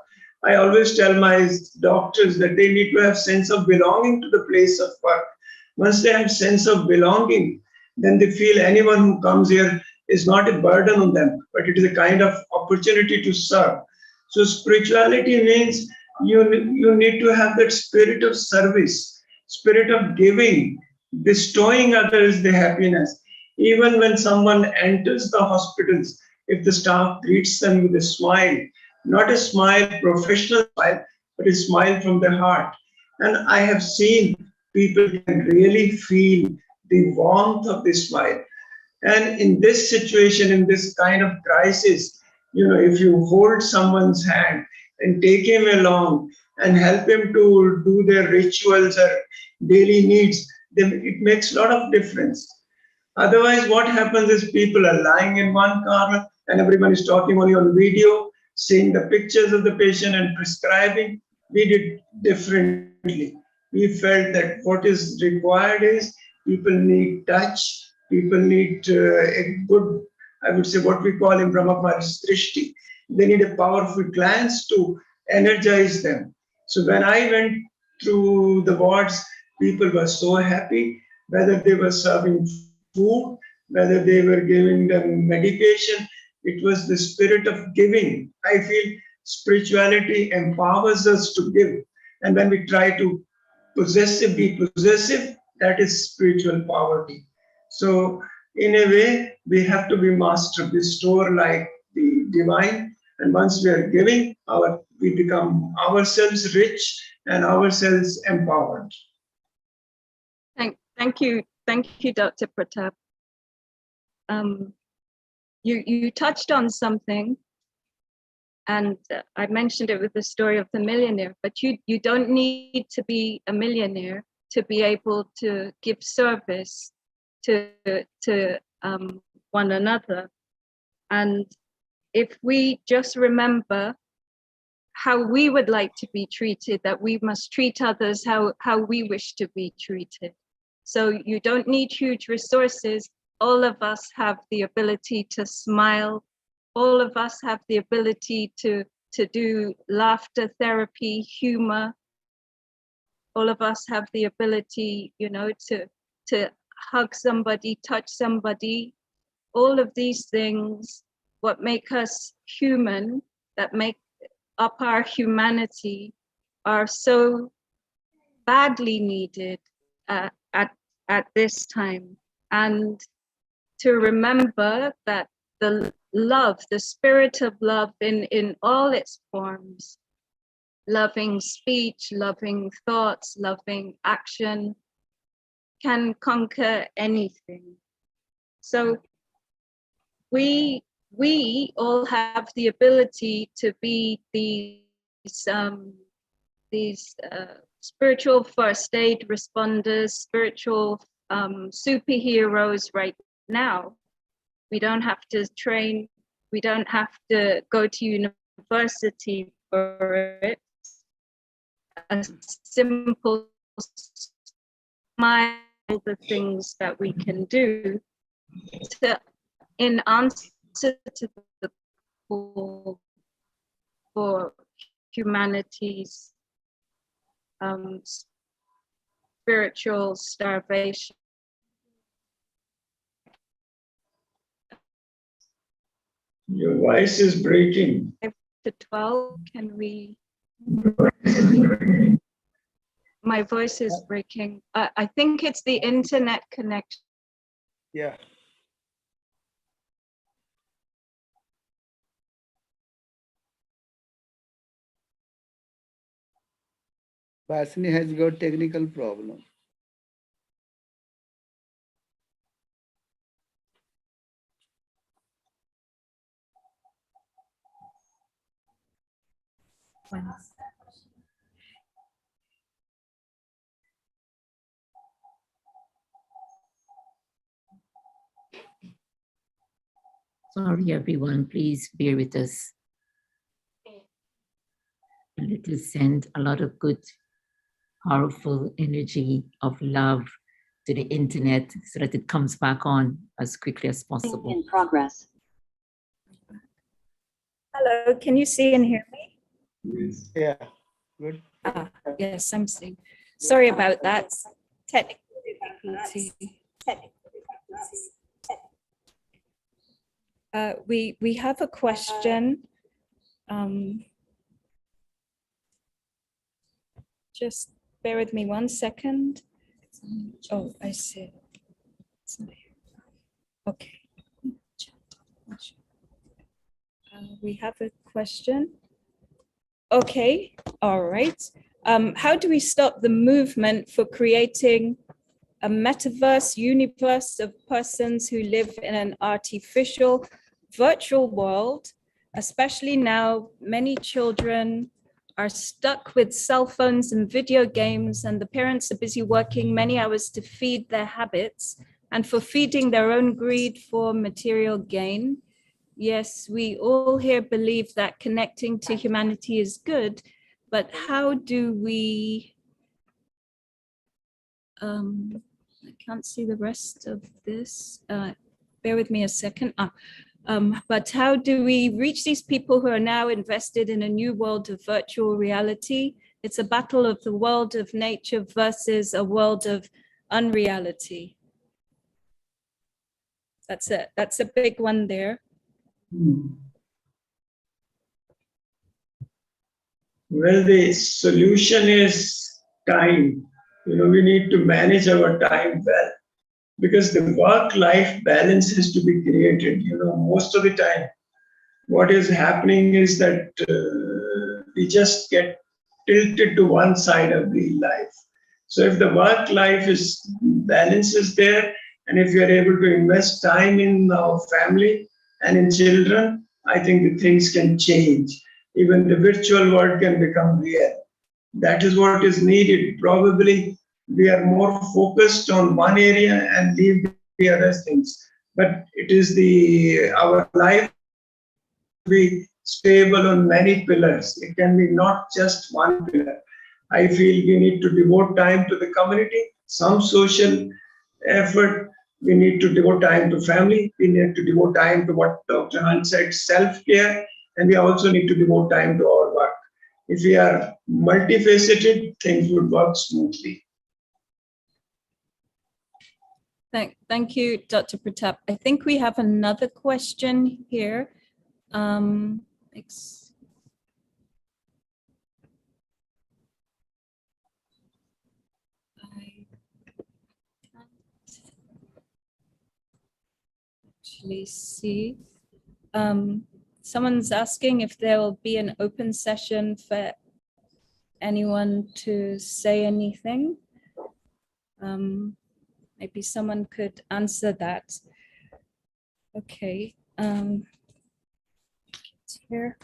I always tell my doctors that they need to have sense of belonging to the place of work. Once they have sense of belonging, then they feel anyone who comes here is not a burden on them, but it is a kind of opportunity to serve. So spirituality means you need to have that spirit of service, spirit of giving, bestowing others the happiness. Even when someone enters the hospitals, if the staff greets them with a smile, not a smile, professional smile, but a smile from the heart. And I have seen people can really feel the warmth of the smile. And in this situation, in this kind of crisis, if you hold someone's hand and take him along and help him to do their rituals or daily needs, then it makes a lot of difference. Otherwise, what happens is people are lying in one corner and everyone is talking only on video, seeing the pictures of the patient and prescribing. We did differently. We felt that what is required is people need touch, people need a good I would say what we call in Brahma Kumaris Drishti. They need a powerful glance to energize them. So when I went through the wards, people were so happy, whether they were serving food, whether they were giving them medication. It was the spirit of giving. I feel spirituality empowers us to give. And when we try to be possessive, that is spiritual poverty. So in a way, we have to be master, bestower like the divine. And once we are giving, we become ourselves rich and ourselves empowered. Thank you, Dr. Pratap. You touched on something, and I mentioned it with the story of the millionaire, but you don't need to be a millionaire to be able to give service to one another. And if we just remember how we would like to be treated, that we must treat others how we wish to be treated. So you don't need huge resources. All of us have the ability to smile. All of us have the ability to do laughter therapy, humor. All of us have the ability, to hug somebody, touch somebody. All of these things, what make us human, that make up our humanity, are so badly needed at this time. And to remember that the love, the spirit of love in all its forms, loving speech, loving thoughts, loving action, can conquer anything. So we all have the ability to be these spiritual first aid responders, spiritual superheroes right now. We don't have to train, we don't have to go to university for it. A simple smile, the things that we can do in answer to the call for humanity's spiritual starvation. Your voice is breaking. 5 to 12, can we? My voice is breaking. I think it's the internet connection. Yeah. Vasini has got technical problem. Sorry, everyone, please bear with us. Let us send a lot of good, powerful energy of love to the internet so that it comes back on as quickly as possible. In progress. Hello, can you see and hear me? Yes. Yeah, good. Yes, I'm seeing. Sorry about that. Technical difficulty. We have a question. Just bear with me 1 second. Oh, I see. It's not here. Okay. We have a question. Okay, all right. How do we stop the movement for creating a metaverse universe of persons who live in an artificial virtual world, especially now many children are stuck with cell phones and video games, and the parents are busy working many hours to feed their habits and for feeding their own greed for material gain? Yes, we all here believe that connecting to humanity is good, but how do we, I can't see the rest of this. Bear with me a second. But how do we reach these people who are now invested in a new world of virtual reality? It's a battle of the world of nature versus a world of unreality. That's it. That's a big one there. Well, the solution is time. We need to manage our time well, because the work-life balance has to be created. Most of the time, what is happening is that we just get tilted to one side of the life. So if the work-life balance is there, and if you are able to invest time in our family and in children, I think the things can change. Even the virtual world can become real. That is what is needed. Probably we are more focused on one area and leave the other things. But it is our life be stable on many pillars. It can be not just one pillar. I feel we need to devote time to the community, some social effort. We need to devote time to family. We need to devote time to what Dr. Hunt said, self-care. And we also need to devote time to our work. If we are multifaceted, things would work smoothly. Thank you, Dr. Pratap. I think we have another question here. I can't actually see. Someone's asking if there will be an open session for anyone to say anything. Maybe someone could answer that. Okay. Here.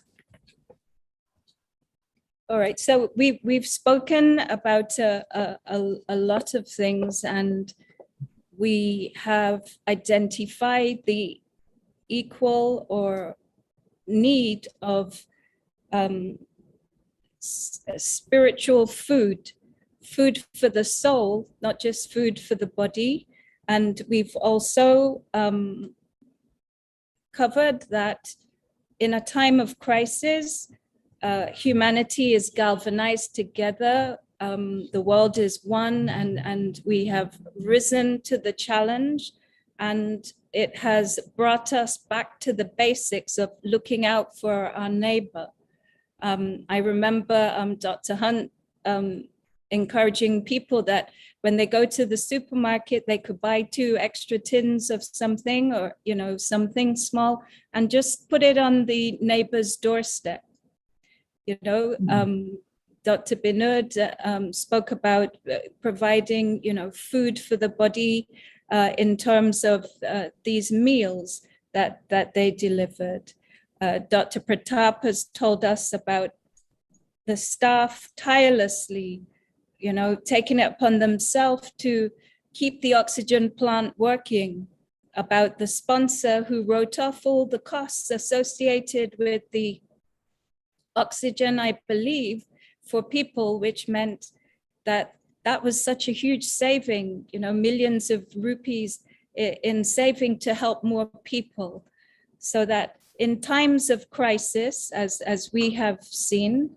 All right. So we've spoken about a lot of things, and we have identified the equal or need of spiritual food for the soul, not just food for the body. And we've also covered that in a time of crisis, humanity is galvanized together. The world is one, and we have risen to the challenge, and it has brought us back to the basics of looking out for our neighbor. I remember Dr. Hunt encouraging people that when they go to the supermarket, they could buy 2 extra tins of something, or something small, and just put it on the neighbor's doorstep. Dr. Binod spoke about providing, food for the body in terms of these meals that they delivered. Dr. Pratap has told us about the staff tirelessly, taking it upon themselves to keep the oxygen plant working, about the sponsor who wrote off all the costs associated with the oxygen, I believe, for people, which meant that was such a huge saving, millions of rupees in saving to help more people. So that in times of crisis, as we have seen,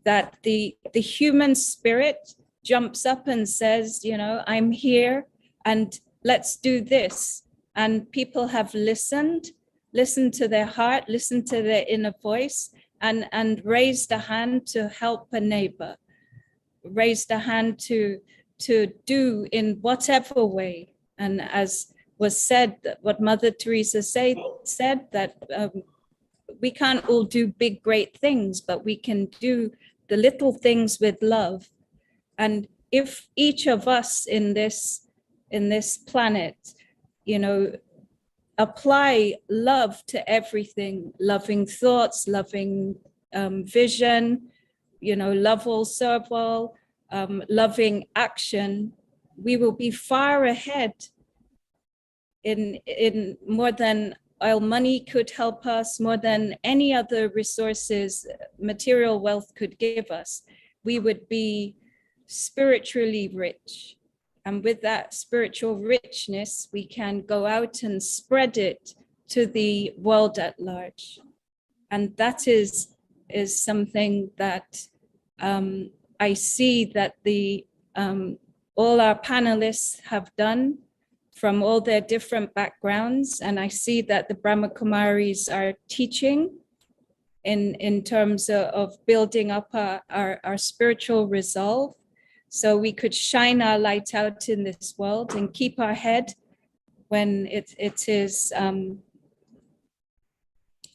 that the human spirit jumps up and says, I'm here and let's do this. And people have listened to their heart, listened to their inner voice, and raised a hand to help a neighbor, raised a hand to do in whatever way. And as was said, what Mother Teresa said, that we can't all do big, great things, but we can do the little things with love. And if each of us in this planet, apply love to everything, loving thoughts, loving vision, love all, serve all, loving action, we will be far ahead in more than oil money could help us, more than any other resources material wealth could give us. We would be spiritually rich. And with that spiritual richness, we can go out and spread it to the world at large. And that is something that I see that all our panelists have done from all their different backgrounds. And I see that the Brahma Kumaris are teaching in terms of building up our spiritual resolve, so we could shine our light out in this world and keep our head when it is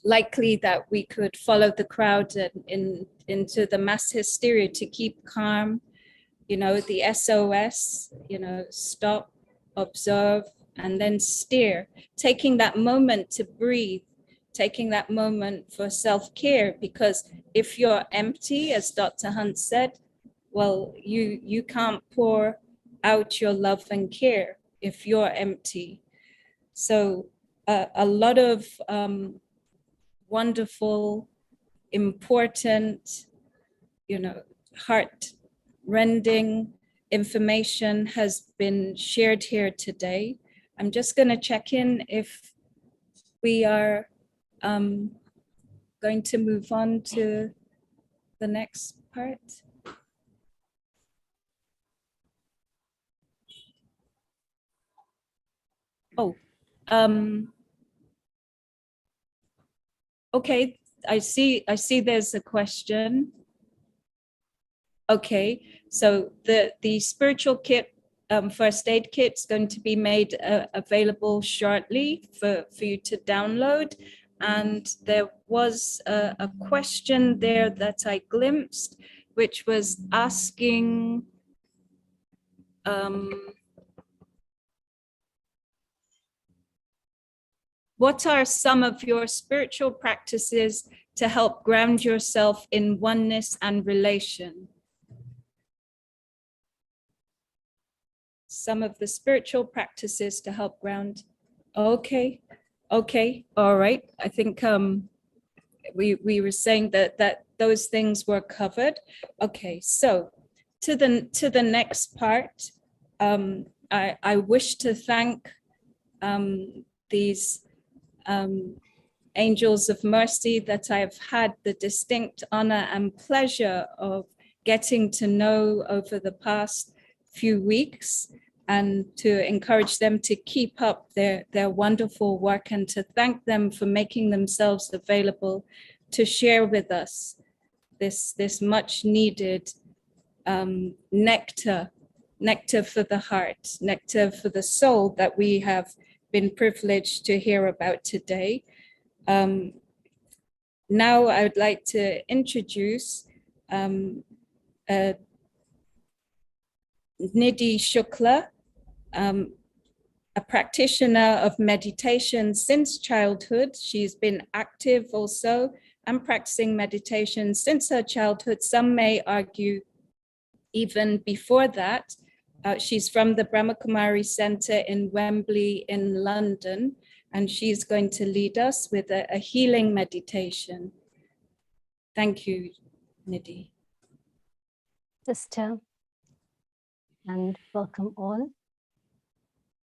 likely that we could follow the crowd into the mass hysteria, to keep calm, the SOS, stop, observe, and then steer, taking that moment to breathe, taking that moment for self-care, because if you're empty, as Dr. Hunt said, well, you can't pour out your love and care if you're empty. So a lot of wonderful, important, heart-rending information has been shared here today. I'm just going to check in if we are going to move on to the next part. Oh, okay, I see there's a question. Okay, so the spiritual kit, first aid kit, is going to be made available shortly for you to download. And there was a question there that I glimpsed, which was asking, what are some of your spiritual practices to help ground yourself in oneness and relation? Some of the spiritual practices to help ground. Okay, all right. I think we were saying that those things were covered. Okay, so to the next part, I wish to thank these angels of mercy that I've had the distinct honor and pleasure of getting to know over the past few weeks, and to encourage them to keep up their wonderful work, and to thank them for making themselves available to share with us this much needed nectar for the heart, nectar for the soul that we have been privileged to hear about today. Now I would like to introduce Nidhi Shukla, a practitioner of meditation since childhood. She's been active also and practicing meditation since her childhood. Some may argue even before that. She's from the Brahma Kumari Center in Wembley in London, and she's going to lead us with a healing meditation. Thank you, Nidhi. Sister, and welcome all.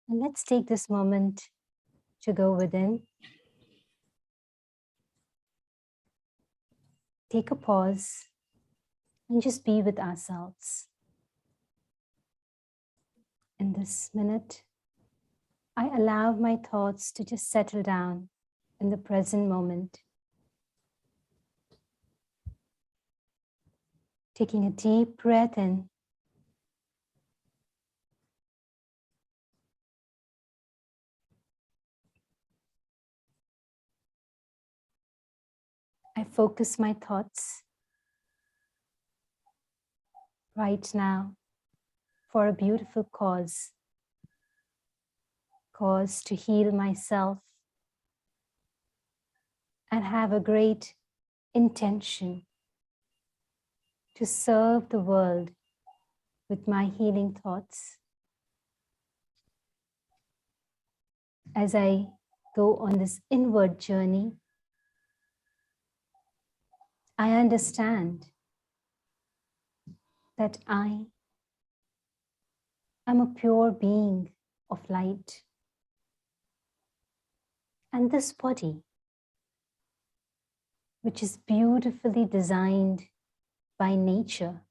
And let's take this moment to go within. Take a pause and just be with ourselves. In this minute, I allow my thoughts to just settle down in the present moment. Taking a deep breath in. I focus my thoughts right now for a beautiful cause to heal myself and have a great intention to serve the world with my healing thoughts. As I go on this inward journey, I understand that I am a pure being of light. And this body, which is beautifully designed by nature,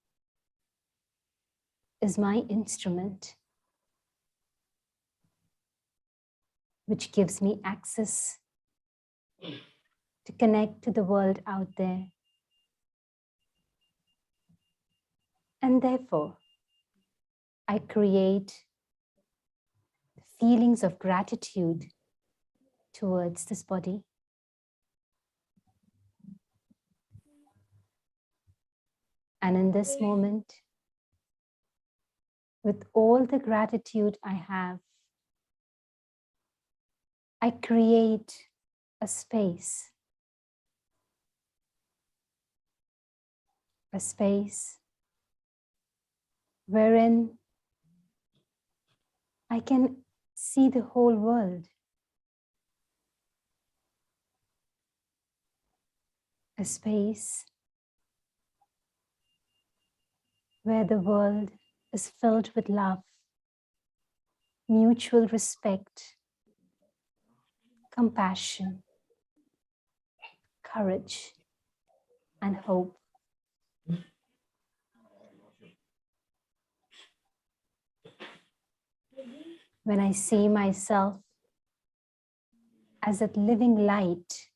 is my instrument, which gives me access to connect to the world out there. And therefore, I create feelings of gratitude towards this body. And in this moment, with all the gratitude I have, I create a space wherein I can see the whole world. A space where the world is filled with love, mutual respect, compassion, courage, and hope. When I see myself as a living light,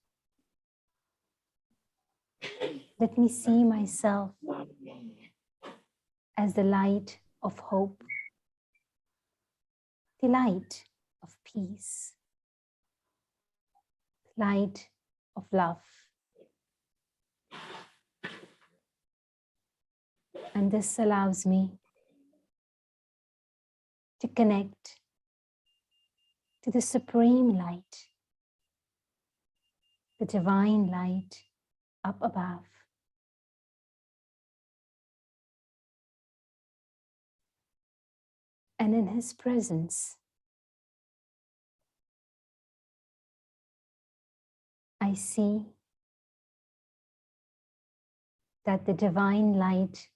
let me see myself as the light of hope, the light of peace, light of love. And this allows me to connect to the supreme light, the divine light up above. And in his presence, I see that the divine light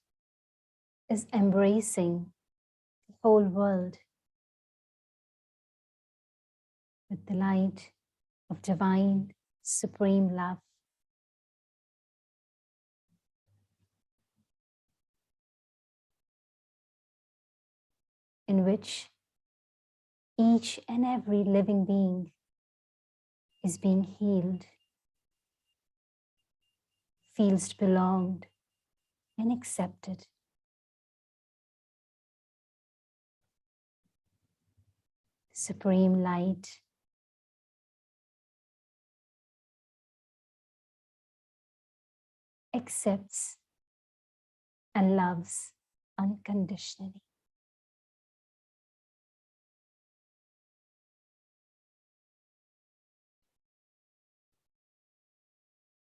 is embracing the whole world with the light of divine supreme love. In which each and every living being is being healed, feels belonged and accepted. The supreme light accepts and loves unconditionally.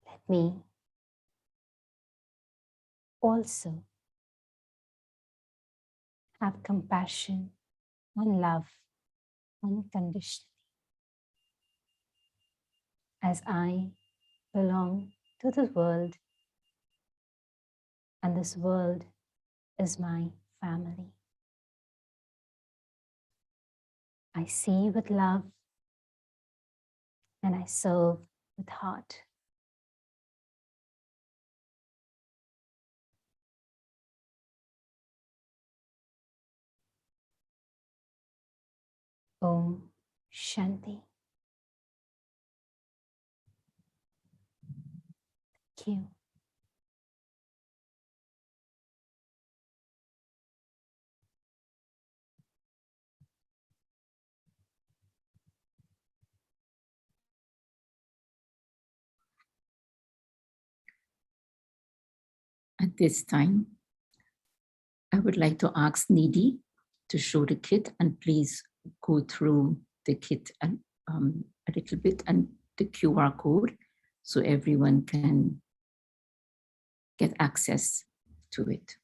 Let me also have compassion and love unconditionally, as I belong to the world, and this world is my family. I see with love and I serve with heart. Om Shanti. Thank you. At this time, I would like to ask Nidhi to show the kit, and please go through the kit a little bit and the QR code so everyone can get access to it.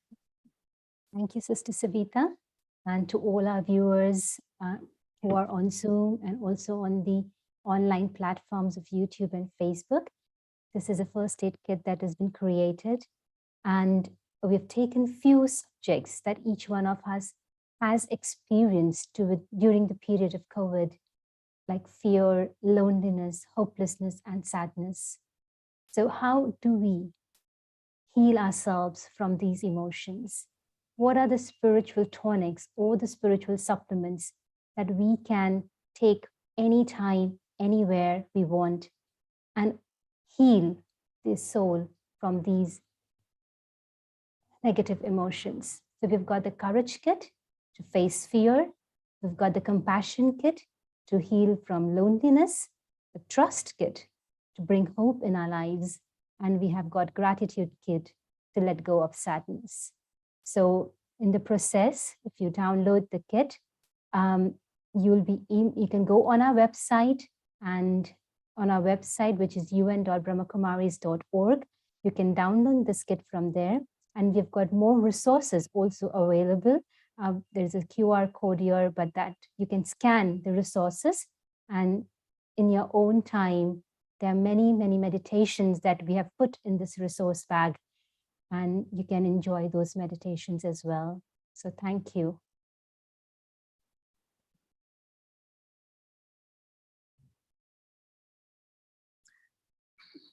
Thank you, Sister Savita, and to all our viewers who are on Zoom and also on the online platforms of YouTube and Facebook. This is a first aid kit that has been created, and we've taken few subjects that each one of us has experienced during the period of COVID. like fear, loneliness, hopelessness, and sadness. So how do we heal ourselves from these emotions? What are the spiritual tonics or the spiritual supplements that we can take anytime, anywhere we want, and heal the soul from these negative emotions? So we've got the courage kit to face fear. We've got the compassion kit to heal from loneliness, the trust kit to bring hope in our lives, and we have got gratitude kit to let go of sadness. So in the process, if you download the kit, you can go on our website, and on our website, which is un.brahmakumaris.org, you can download this kit from there. And we've got more resources also available. There's a QR code here, but that you can scan the resources, and in your own time, there are many, many meditations that we have put in this resource bag, and you can enjoy those meditations as well. So thank you.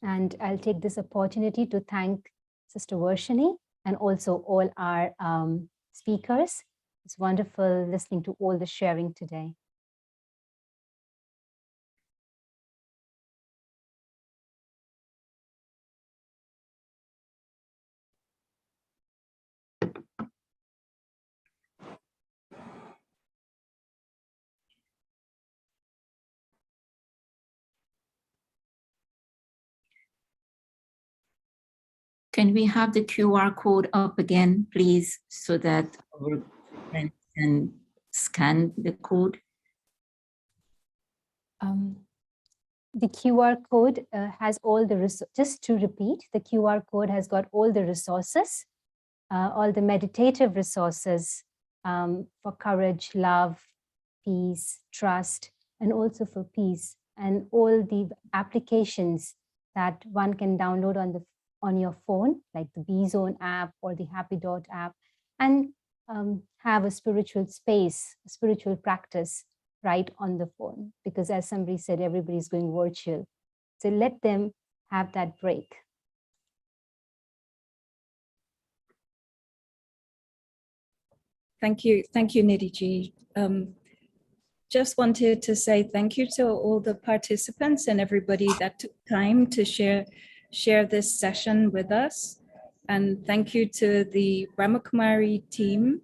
And I'll take this opportunity to thank Sister Varshini and also all our speakers. It's wonderful listening to all the sharing today. Can we have the QR code up again, please, so that our friends can scan the code? The QR code has all the resources. Just to repeat, the QR code has got all the resources, all the meditative resources for courage, love, peace, trust, and also for peace, and all the applications that one can download on your phone, like the B-Zone app or the Happy Dot app, and have a spiritual space, a spiritual practice right on the phone. Because as somebody said, everybody's going virtual. So let them have that break. Thank you, Nidhi ji. Just wanted to say thank you to all the participants and everybody that took time to share this session with us. And thank you to the Brahma Kumari team,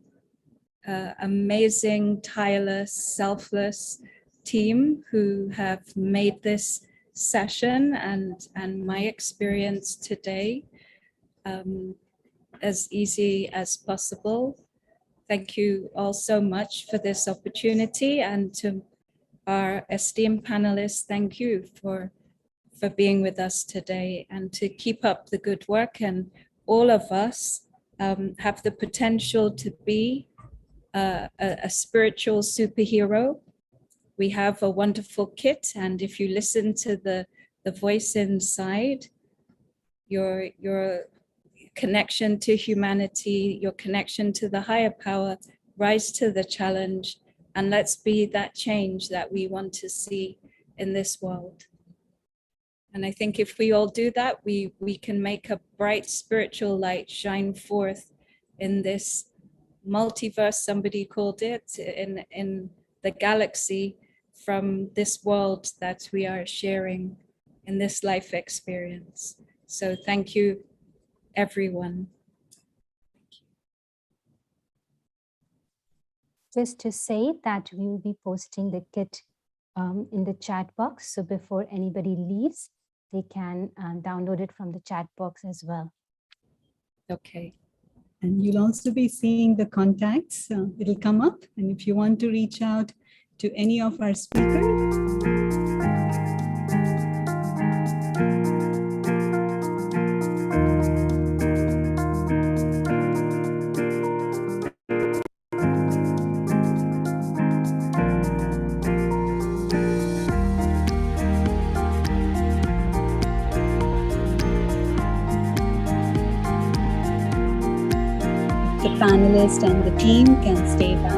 amazing, tireless, selfless team who have made this session and my experience today as easy as possible. Thank you all so much for this opportunity, and to our esteemed panelists, thank you for being with us today, and to keep up the good work. And all of us have the potential to be a spiritual superhero. We have a wonderful kit, and if you listen to the voice inside, your connection to humanity, your connection to the higher power, rise to the challenge, and let's be that change that we want to see in this world. And I think if we all do that, we can make a bright spiritual light shine forth in this multiverse, somebody called it, in the galaxy, from this world that we are sharing in this life experience. So thank you, everyone. Just to say that we will be posting the kit in the chat box. So before anybody leaves, they can download it from the chat box as well. Okay. And you'll also be seeing the contacts. It'll come up. And if you want to reach out to any of our speakers, the panelists and the team can stay back.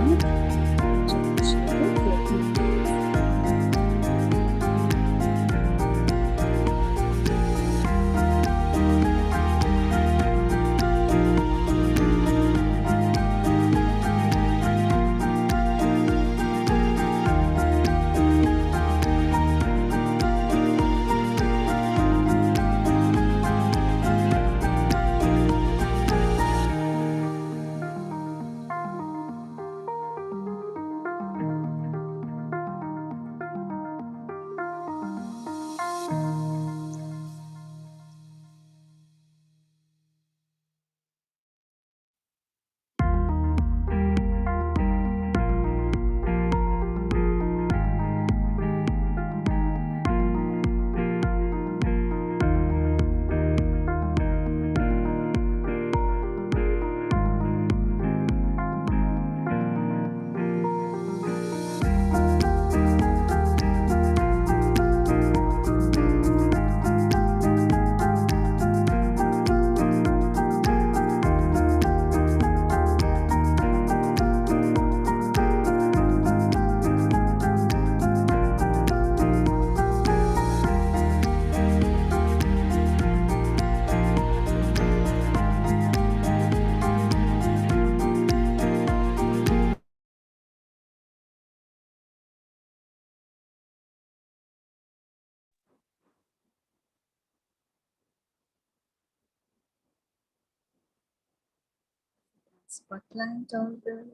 spotlight on the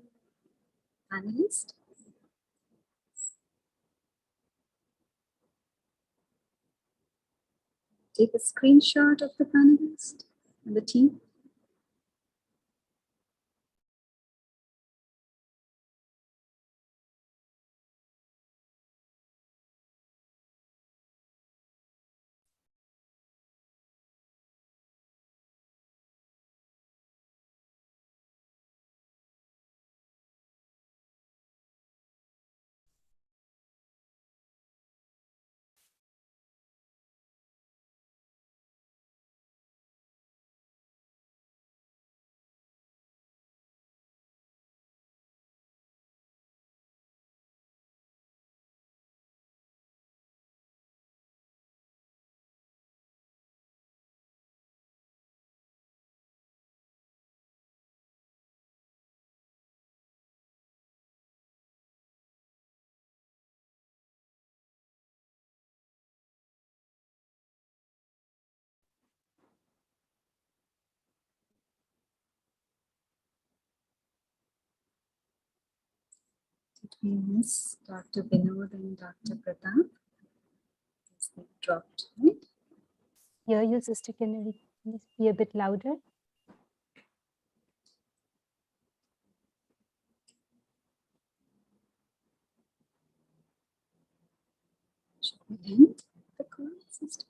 panelists. Take a screenshot of the panelist and the team. Did we miss Dr. Vinod and Dr. Pratap? Yes, they dropped, right? Hear you, Sister. Can you be a bit louder? Should we end the call, sister?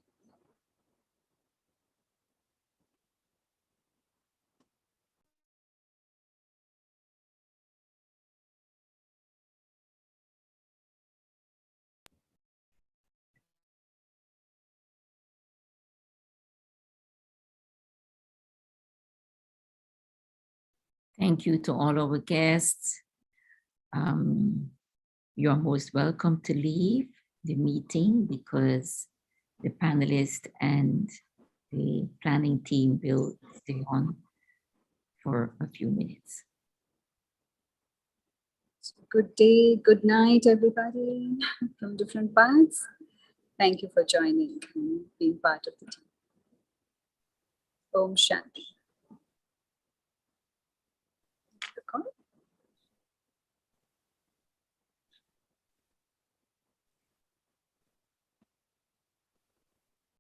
Thank you to all our guests. You are most welcome to leave the meeting because the panelists and the planning team will stay on for a few minutes. Good day, good night, everybody from different parts. Thank you for joining and being part of the team. Om Shanti.